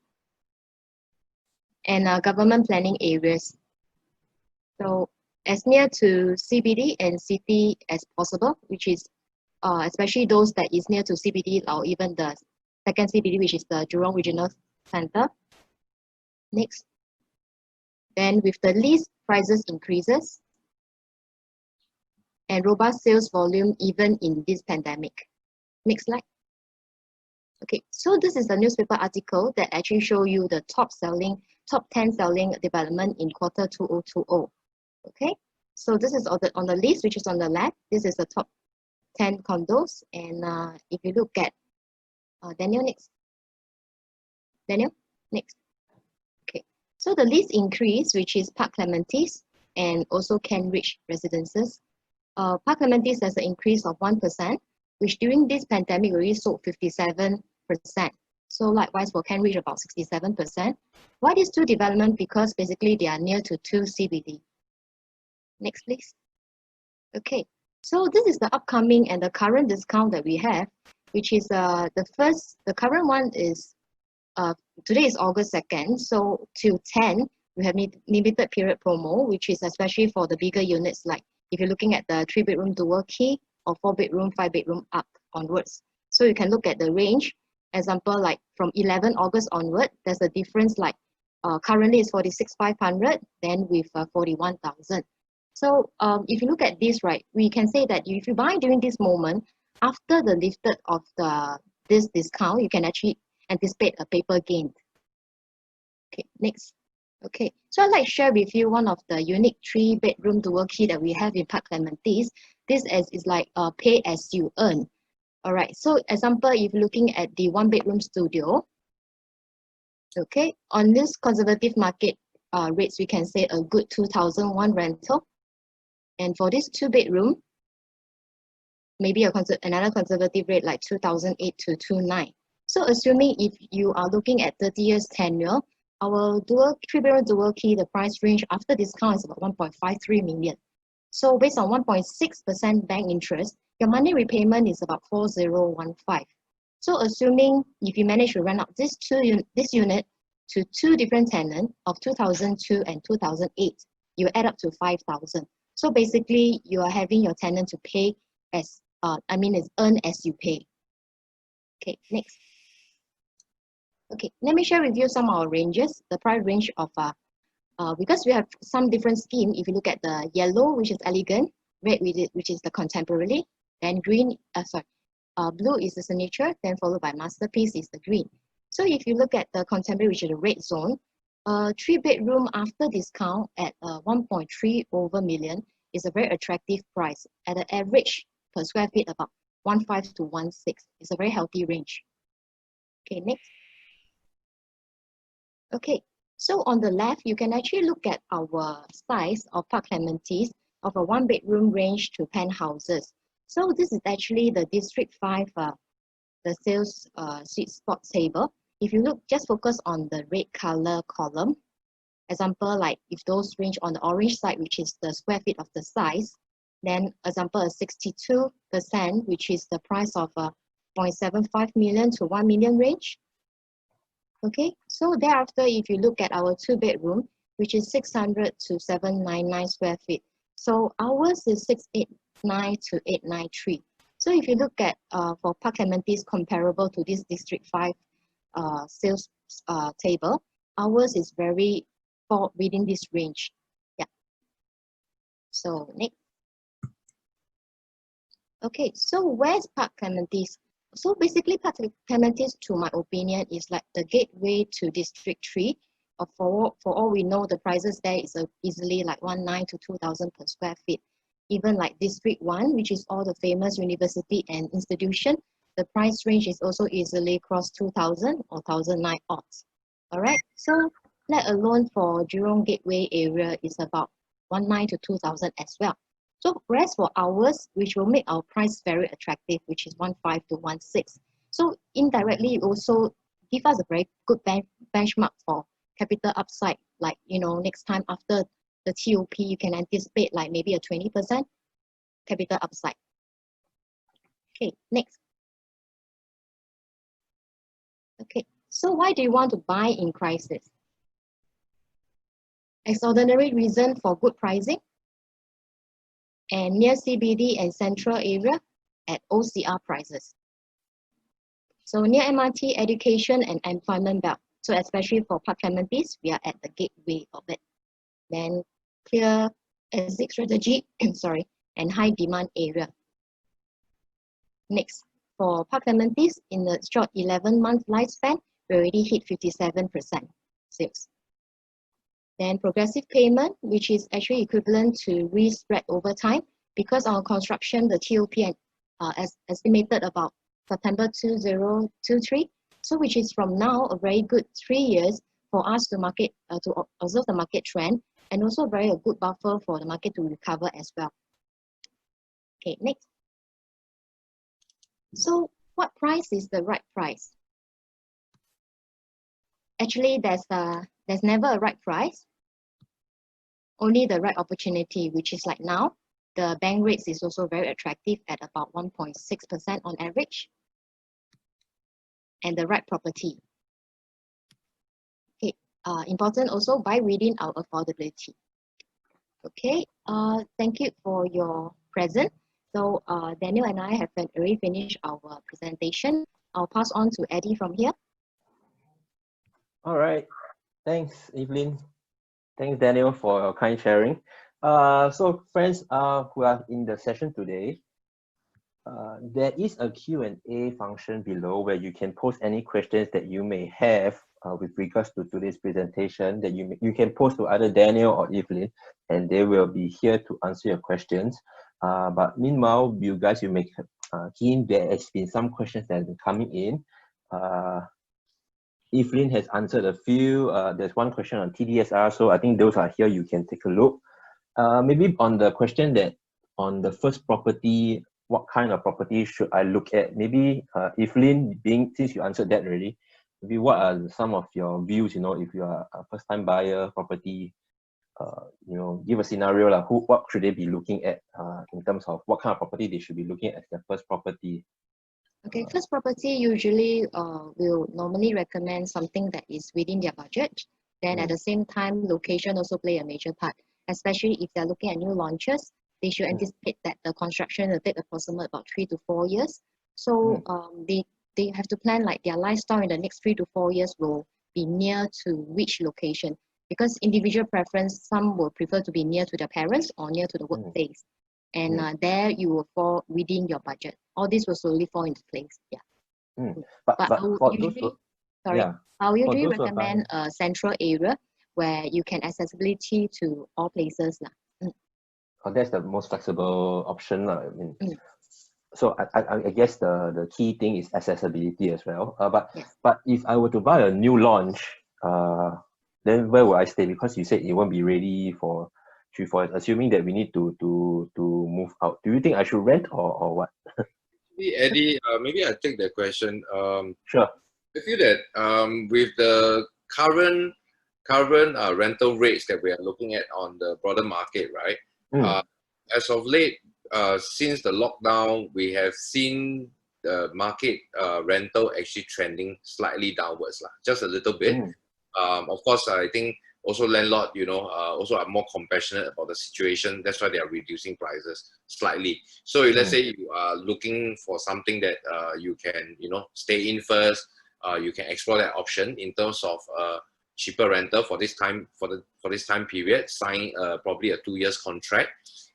and government planning areas. So as near to CBD and city as possible, which is especially those that is near to CBD or even the second CBD, which is the Jurong Regional Center. Next. Then with the lease prices increases and robust sales volume even in this pandemic. Next slide. Okay, so this is a newspaper article that actually show you the top 10 selling development in quarter 2020. Okay, so this is on the list, which is on the left. This is the top 10 condos. And if you look at Daniel, next. Daniel, next. Okay, so the list increase, which is Park Clementes and also Kent Ridge residences. Park Clementes has an increase of 1%, which during this pandemic already sold 57%. So likewise for Kent Ridge, about 67%. Why these two developments? Because basically they are near to 2 CBD. Next, please. Okay, so this is the upcoming and the current discount that we have, which is the current one is, today is August 2nd, so till 10, we have limited period promo, which is especially for the bigger units, like if you're looking at the 3-bedroom dual key or 4-bedroom, 5-bedroom up onwards. So you can look at the range. Example, like from 11 August onward, there's a difference like currently it's 46,500, then with 41,000. So if you look at this, right, we can say that if you buy during this moment, after the lifted of this discount, you can actually anticipate a paper gain. Okay, next. Okay, so I'd like to share with you one of the unique 3-bedroom dual key that we have in Park Clementes. This is like pay as you earn. All right, so example, if you're looking at the 1-bedroom studio, okay, on this conservative market rates, we can say a good 2001 rental. And for this 2-bedroom, maybe another conservative rate like 2008 to 29. So assuming if you are looking at 30 years tenure, our 3-bedroom dual key, the price range after discount is about 1.53 million. So based on 1.6% bank interest, your monthly repayment is about 4015. So assuming if you manage to rent out this unit to 2 different tenants of 2002 and 2008, you add up to 5,000. So basically, you are having your tenant to pay as, it's earn as you pay. Okay, next. Okay, let me share with you some of our ranges, the price range of, because we have some different scheme. If you look at the yellow, which is elegant, red, which is the contemporary, then green, blue is the signature, then followed by masterpiece is the green. So if you look at the contemporary, which is the red zone, 3-bedroom after discount at 1.3 over million is a very attractive price. At an average per square feet about 1.5 to 1.6. It's a very healthy range. Okay, next. Okay, so on the left, you can actually look at our size of Park Clementi's of a one-bedroom range to penthouses. So this is actually the District 5, the sales sweet spot table. If you look, just focus on the red color column. Example, like if those range on the orange side, which is the square feet of the size, then example, a 62%, which is the price of 0.75 million to 1 million range. Okay, so thereafter, if you look at our two-bedroom, which is 600 to 799 square feet. So ours is 689 to 893. So if you look at for Park Clementi's comparable to this District 5 sales table, ours is very fall within this range. Yeah. So next. Okay, so where's Park Clementi's? So basically, Park Clementi's, to my opinion, is like the gateway to District 3. For all we know, the prices there is easily like 19 to 2,000 per square feet. Even like District 1, which is all the famous university and institution, the price range is also easily cross 2,000 or 1,009 odds. All right, so let alone for Jurong Gateway area is about 19 to 2,000 as well. So whereas for ours, which will make our price very attractive, which is 15 to 16. So indirectly, it also give us a very good benchmark for capital upside. Like, you know, next time after the TOP, you can anticipate like maybe a 20% capital upside. Okay, next. Okay, so why do you want to buy in crisis? Extraordinary reason for good pricing and near CBD and central area at OCR prices. So near MRT, education and employment belt. So especially for Park Clementi's, we are at the gateway of it. Then clear exit strategy, sorry, and high demand area. Next, for Park Clementi's, in the short 11-month lifespan, we already hit 57% sales. Then progressive payment, which is actually equivalent to risk spread over time, because our construction, the TOP, as estimated about September 2023, so which is from now a very good 3 years for us to observe the market trend, and also very a good buffer for the market to recover as well. Okay, next. So what price is the right price? Actually, there's never a right price, only the right opportunity, which is like now. The bank rates is also very attractive at about 1.6% on average. And the right property. Okay, important also buy within our affordability. Okay, thank you for your presence. So Daniel and I have already finished our presentation. I'll pass on to Eddie from here. All right, thanks, Evelyn. Thanks, Daniel, for your kind sharing. So friends who are in the session today, there is a Q&A function below where you can post any questions that you may have with regards to today's presentation that you can post to either Daniel or Evelyn, and they will be here to answer your questions. But meanwhile, you guys, you may keen, there has been some questions that have been coming in. Evelyn has answered a few. There's one question on TDSR, so I think those are here. You can take a look. Maybe on the question that on the first property, what kind of property should I look at? Maybe Evelyn, since you answered that already, maybe what are some of your views? You know, if you are a first-time buyer property, you know, give a scenario like what should they be looking at in terms of what kind of property they should be looking at as their first property. Okay, first property usually will normally recommend something that is within their budget. Then at the same time, location also play a major part, especially if they're looking at new launches. They should anticipate that the construction will take approximately about 3 to 4 years. So they have to plan like their lifestyle in the next 3 to 4 years will be near to which location. Because individual preference, some will prefer to be near to their parents or near to the workplace. And there you will fall within your budget. All this will slowly fall into place. Yeah. But I will usually recommend a central area where you can accessibility to all places. Oh, that's the most flexible option. I mean, so I guess the key thing is accessibility as well. But if I were to buy a new launch, then where will I stay? Because you said it won't be ready for 3-4 years, assuming that we need to move out. Do you think I should rent or what? Maybe Eddie, maybe I take that question. Sure. I feel that with the current rental rates that we are looking at on the broader market, right? As of late, since the lockdown, we have seen the market rental actually trending slightly downwards, just a little bit. Of course, I think also landlord, also are more compassionate about the situation. That's why they are reducing prices slightly. So if let's say you are looking for something that you can, stay in first, you can explore that option in terms of cheaper rental for this time period. Sign probably a 2 years contract,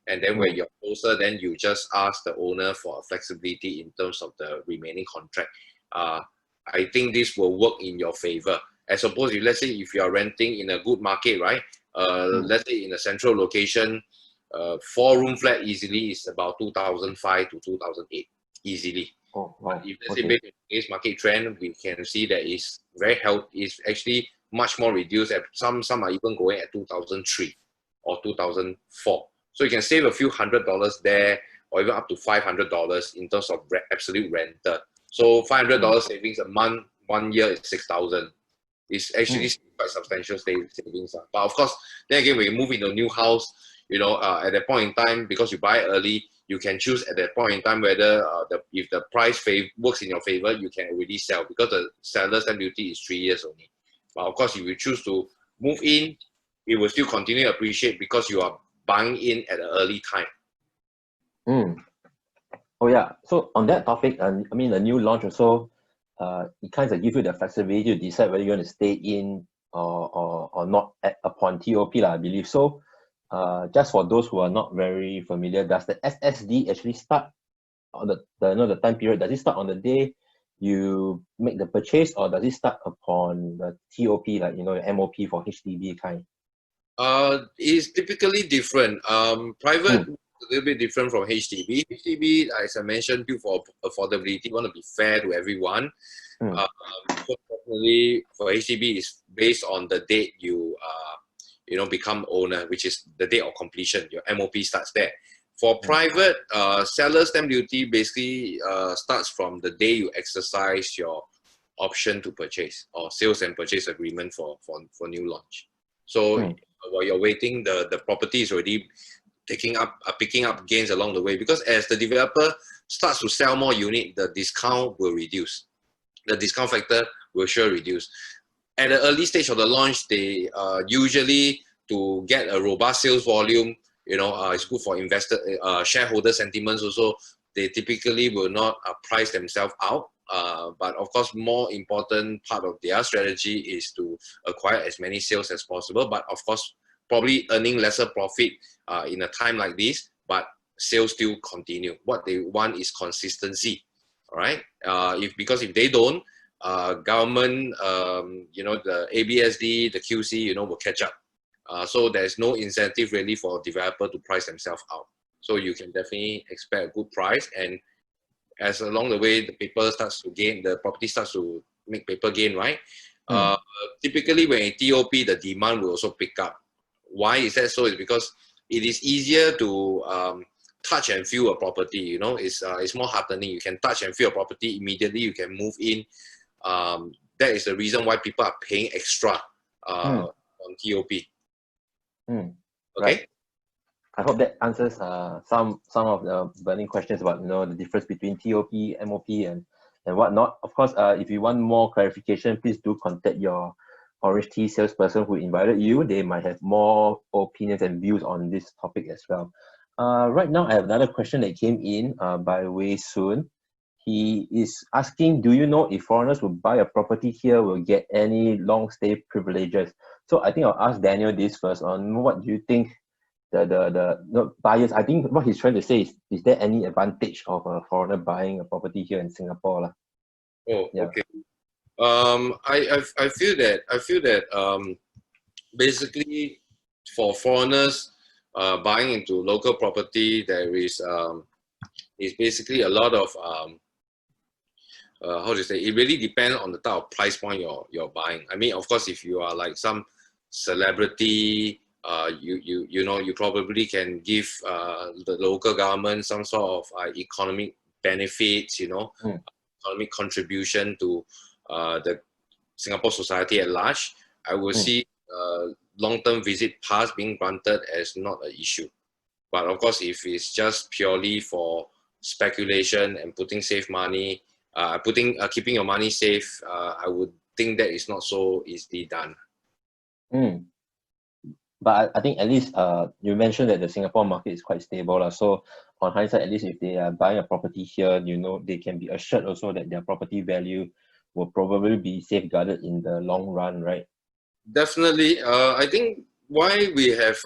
and then when you're closer, then you just ask the owner for flexibility in terms of the remaining contract. I think this will work in your favor. As opposed to, let's say, if you are renting in a good market, right? Let's say in a central location, 4-room flat easily is about 2005 to 2008 easily. Oh, wow. If let's say based on today's market trend, we can see that it's very healthy. It's actually much more reduced. Some are even going at 2003 or 2004. So you can save a few $100 there, or even up to $500 in terms of absolute renter. So $500 savings a month, 1 year is $6,000. It's actually quite substantial savings. But of course, then again, when you move into a new house, at that point in time, because you buy early, you can choose at that point in time whether if the price works in your favor, you can already sell, because the seller's stamp duty is 3 years only. But of course, if you choose to move in, it will still continue to appreciate because you are buying in at an early time. Oh yeah. So on that topic, I mean, the new launch also, it kind of gives you the flexibility to decide whether you want to stay in or not upon TOP, I believe. So just for those who are not very familiar, does the SSD actually start on the time period? Does it start on the day you make the purchase, or does it start upon the TOP, like the MOP for HDB kind? It's typically different. Private a little bit different from HDB. HDB, as I mentioned, due for affordability, want to be fair to everyone. Unfortunately, for HDB, is based on the date you become owner, which is the date of completion. Your MOP starts there. For private, seller's stamp duty basically starts from the day you exercise your option to purchase, or sales and purchase agreement for new launch. So while you're waiting, the property is already picking up gains along the way, because as the developer starts to sell more unit, the discount will reduce. The discount factor will sure reduce. At the early stage of the launch, they usually, to get a robust sales volume, it's good for investor shareholder sentiments also. They typically will not price themselves out. But of course, more important part of their strategy is to acquire as many sales as possible. But of course, probably earning lesser profit in a time like this, but sales still continue. What they want is consistency. All right. Because if they don't, government, the ABSD, the QC, will catch up. So there's no incentive really for developer to price themselves out. So you can definitely expect a good price, and as along the way the paper starts to gain, the property starts to make paper gain, right? Typically when a TOP, the demand will also pick up. Why is that so? Is because it is easier to touch and feel a property. It's more heartening. You can touch and feel a property immediately. You can move in. That is the reason why people are paying extra on TOP. Okay. Right. I hope that answers some of the burning questions about the difference between TOP, MOP, and whatnot. Of course, if you want more clarification, please do contact your Orange Tea salesperson who invited you. They might have more opinions and views on this topic as well. Right now, I have another question that came in by Wei Sun. He is asking, do you know if foreigners who buy a property here will get any long stay privileges? So I think I'll ask Daniel this first on what do you think the buyers, I think what he's trying to say is there any advantage of a foreigner buying a property here in Singapore? Okay. I feel that basically for foreigners buying into local property, there is basically a lot of how to say, it really depends on the type of price point you're buying. I mean, of course, if you are like some celebrity, you probably can give the local government some sort of economic benefits, economic contribution to the Singapore society at large. I will see long-term visit pass being granted as not an issue. But of course, if it's just purely for speculation and putting safe money, keeping your money safe, I would think that is not so easily done. But I think at least you mentioned that the Singapore market is quite stable. So on hindsight, at least if they are buying a property here, they can be assured also that their property value will probably be safeguarded in the long run, right? Definitely. I think why we have,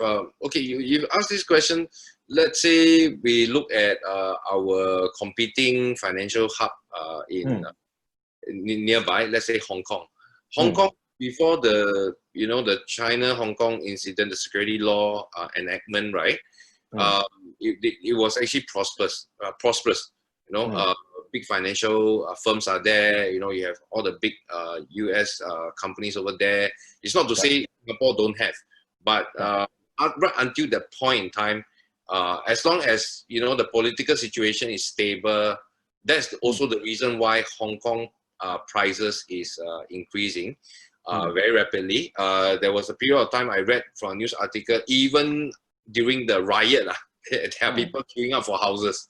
okay, you asked this question. Let's say we look at our competing financial hub in nearby, let's say Hong Kong. Hong Kong, before the China-Hong Kong incident, the security law enactment, right? It was actually prosperous. Big financial firms are there. You have all the big US companies over there. It's not to say Singapore don't have, but right until that point in time, as long as the political situation is stable, that's also the reason why Hong Kong prices is increasing very rapidly. There was a period of time I read from a news article, even during the riot, there are people queuing up for houses.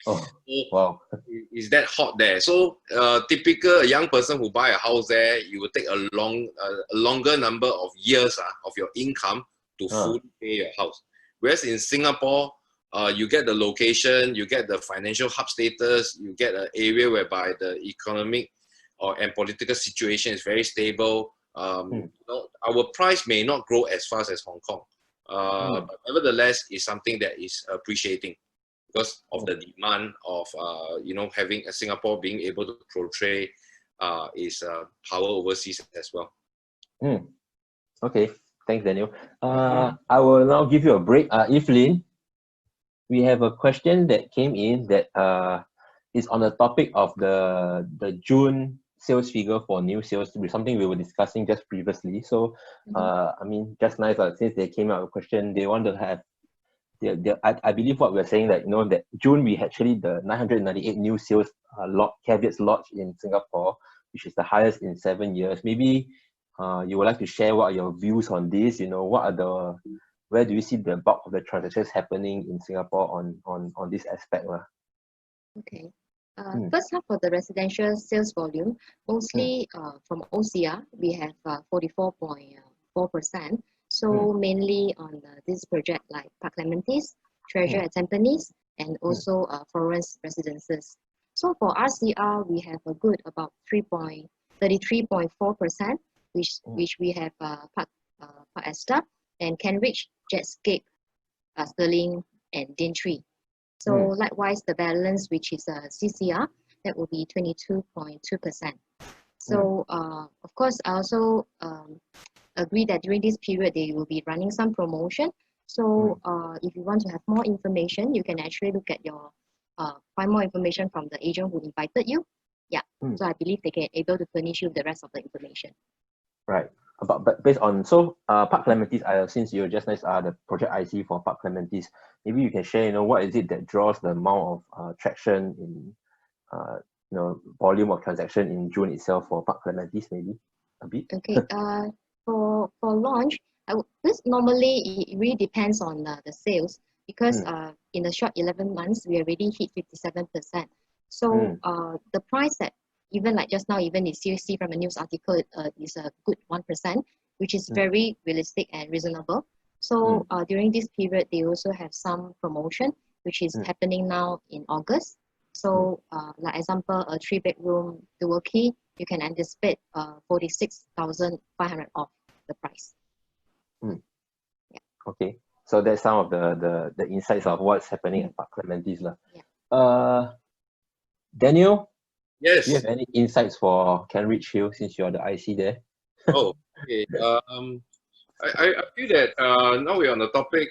Oh, wow. Is that hot there? So typical young person who buy a house there, you will take a longer number of years of your income to fully pay your house. Whereas in Singapore, you get the location, you get the financial hub status, you get an area whereby the economic and political situation is very stable. Our price may not grow as fast as Hong Kong, but nevertheless, it's something that is appreciating because of the demand of having Singapore being able to portray its power overseas as well. Okay, thanks, Daniel. I will now give you a break. Evelyn, we have a question that came in that is on the topic of the June sales figure for new sales, something we were discussing just previously. So, I mean, just nice, since they came out with a question, they want to have, I believe what we're saying that, that June we actually the 998 new sales caveats lodged in Singapore, which is the highest in 7 years. Maybe you would like to share what are your views on this? Where do you see the bulk of the transactions happening in Singapore on this aspect? Okay. First half for the residential sales volume, mostly from OCR, we have 44.4%. So mainly on this project like Park Clementi's, Treasure at Tampines, and also Florence Residences. So for RCR, we have a good about 33.4%, which we have Park Esta and Kenridge, Jetscape, Sterling, and Daintree. So likewise, the balance, which is CCR, that will be 22.2%. So of course, I also agree that during this period, they will be running some promotion. So if you want to have more information, you can actually look at find more information from the agent who invited you. Yeah, so I believe they can able to furnish you the rest of the information. Right. But based on, Park Clementi's, since you're just nice the project IC for Park Clementi's, maybe you can share, what is it that draws the amount of traction in, volume of transaction in June itself for Park Clementi's, maybe a bit? Okay. For launch, this normally it really depends on the sales because in the short 11 months we already hit 57%. So the price that even like just now, even if you see from a news article, is a good 1%, which is very realistic and reasonable. So during this period, they also have some promotion, which is happening now in August. So like example, a 3-bedroom dual key, you can anticipate 46,500 off the price. Yeah. Okay, so that's some of the insights of what's happening at Park Clementi's. Yeah. Daniel? Yes. Do you have any insights for Kenridge Hill since you're the IC there? Oh, okay. I feel that now we're on the topic.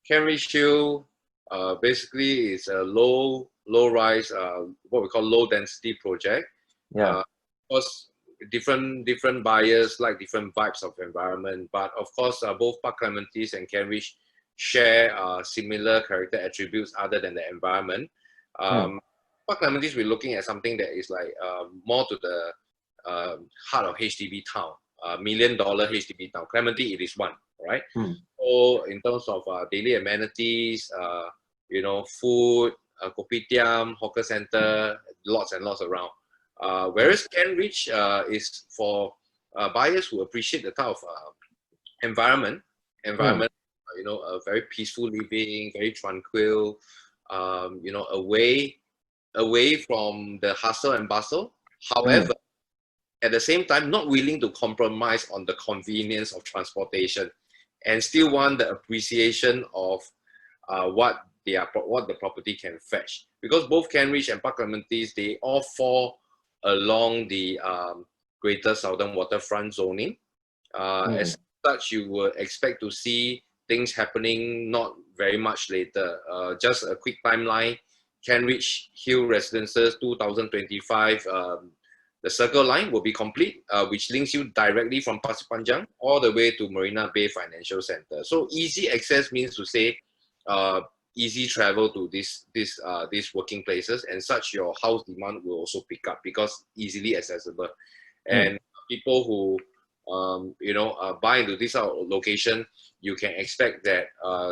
Kenridge Hill basically is a low low-rise, what we call low-density project. Yeah. Of course, different buyers like different vibes of environment, but of course, both Park Clementes and Kentridge share similar character attributes other than the environment. Park Clementes, we're looking at something that is like more to the heart of HDB town, $1 million HDB town. Clementi, it is one, right? So in terms of daily amenities, you know, food, kopitiam, hawker center, lots and lots around. Whereas Kentridge is for buyers who appreciate the type of environment, you know, a very peaceful living, very tranquil, you know, away from the hustle and bustle. However, at the same time, not willing to compromise on the convenience of transportation, and still want the appreciation of what the property can fetch. Because both Kentridge and Park Clementes, they all fall along the Greater Southern Waterfront zoning. As such, you would expect to see things happening not very much later. Just a quick timeline: Kentridge Hill Residences 2025. The Circle Line will be complete, which links you directly from Pasir Panjang all the way to Marina Bay Financial Center. So easy access means to say easy travel to these working places, and such your house demand will also pick up because easily accessible. And people who you know, buy into this location, you can expect that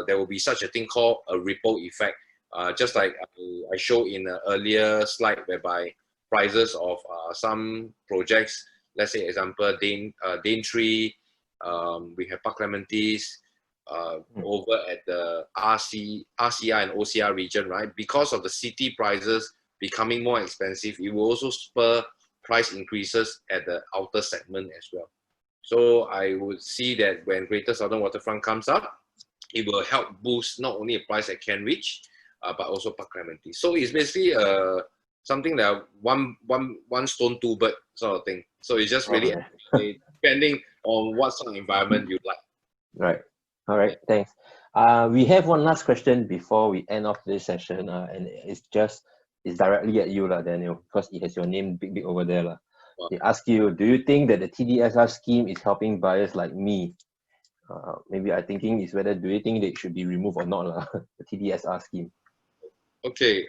there will be such a thing called a ripple effect, just like I showed in an earlier slide, whereby prices of some projects, let's say example Daintree, we have Park Clementes, over at the RCR and OCR region, right? Because of the city prices becoming more expensive, it will also spur price increases at the outer segment as well. So I would see that when Greater Southern Waterfront comes up, it will help boost not only a price at Kentridge, but also Park Clementes. So it's basically something that one stone, two birds sort of thing. So it's just really depending on what sort of environment you like. Right. All right. Thanks. We have one last question before we end off this session, and it's directly at you, Daniel, because it has your name big over there. Wow. They ask you, do you think that the TDSR scheme is helping buyers like me? Maybe I'm thinking is whether do you think they should be removed or not, the TDSR scheme? Okay.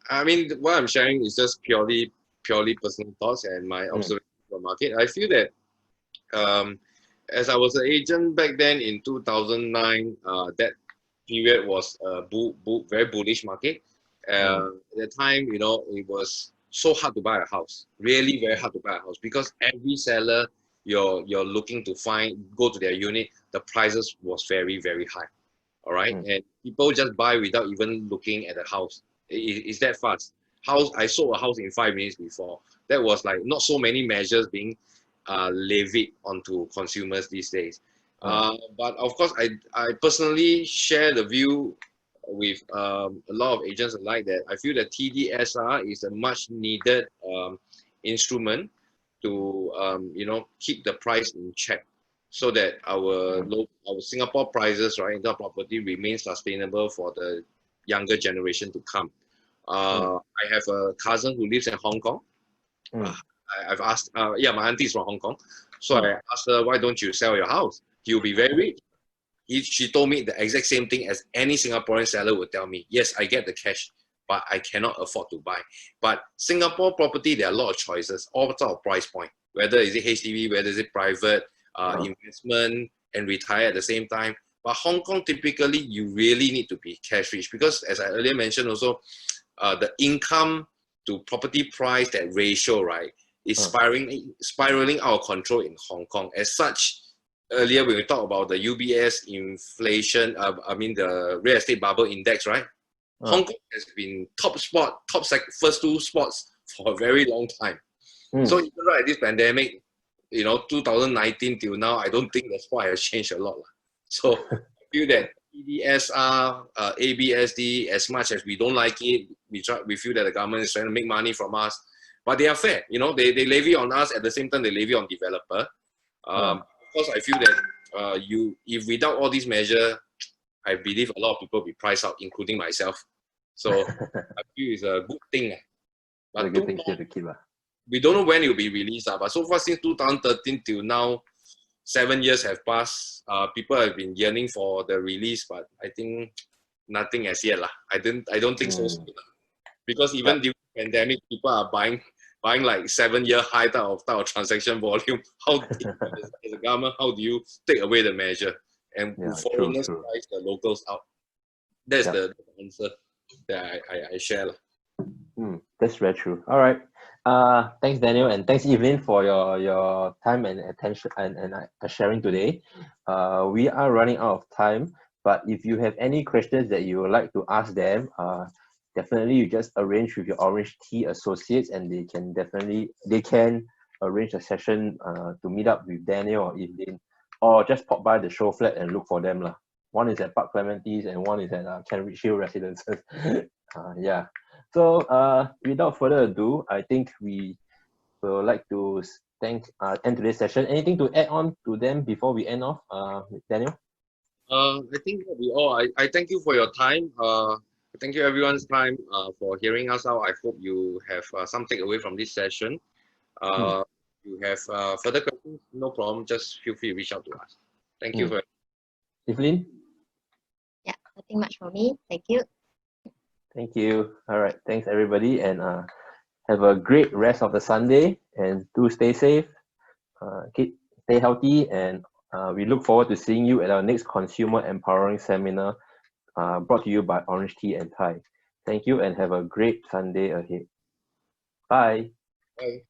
I mean, what I'm sharing is just purely personal thoughts and my observation of the market. I feel that as I was an agent back then in 2009, that period was a very bullish market. At the time, you know, it was so hard to buy a house, really very hard to buy a house, because every seller you're looking to go to their unit, the prices was very, very high. All right, and people just buy without even looking at the house. It's that fast. I sold a house in 5 minutes before. That was like not so many measures being levied onto consumers these days. But of course, I personally share the view with a lot of agents alike that I feel that TDSR is a much needed instrument to you know, keep the price in check, so that our Singapore prices, right, in the property remain sustainable for the younger generation to come. I have a cousin who lives in Hong Kong. I've asked, yeah, my auntie is from Hong Kong. So I asked her, why don't you sell your house? You'll be very rich. She told me the exact same thing as any Singaporean seller would tell me. Yes, I get the cash, but I cannot afford to buy. But Singapore property, there are a lot of choices, all sorts of price point. Whether is it HDB, whether is it private, investment, and retire at the same time. But Hong Kong, typically, you really need to be cash rich, because as I earlier mentioned also, the income to property price, that ratio, right, is spiraling out of control in Hong Kong. As such, earlier when we talked about the UBS inflation, the real estate bubble index, right? Hong Kong has been first two spots for a very long time. So even right at this pandemic, you know, 2019 till now, I don't think the spot has changed a lot. So I feel that TDSR, ABSD, as much as we don't like it, we feel that the government is trying to make money from us, but they are fair. You know, they levy on us, at the same time they levy on developer. Because I feel that if without all these measures, I believe a lot of people will be priced out, including myself. So I feel it's a good thing. It's But a good thing still to keep. we don't know when it will be released. But so far since 2013 till now, 7 years have passed. People have been yearning for the release, but I think nothing as yet. I don't think so soon. Because even during the pandemic, people are buying like 7-year high type of transaction volume. How as a government, how do you take away the measure and foreigners price the locals out? That's the answer that I share. That's very true. All right. Thanks, Daniel, and thanks, Evelyn, for your time and attention and sharing today. We are running out of time, but if you have any questions that you would like to ask them, definitely you just arrange with your Orange Tea associates, and they can arrange a session to meet up with Daniel or Evelyn, or just pop by the show flat and look for them lah. One is at Park Clementes and one is at Cambridge Hill Residences. Yeah. So without further ado, I think we will like to end today's session. Anything to add on to them before we end off, Daniel? I think that'll be all. I thank you for your time. Thank you everyone's time for hearing us out. I hope you have some takeaway from this session. You have further questions, no problem. Just feel free to reach out to us. Thank you for Evelyn? Yeah, nothing much for me. Thank you. Thank you. All right. Thanks, everybody. And have a great rest of the Sunday. And do stay safe. Stay healthy. And we look forward to seeing you at our next Consumer Empowering Seminar brought to you by Orange Tea and Thai. Thank you and have a great Sunday ahead. Bye. Bye.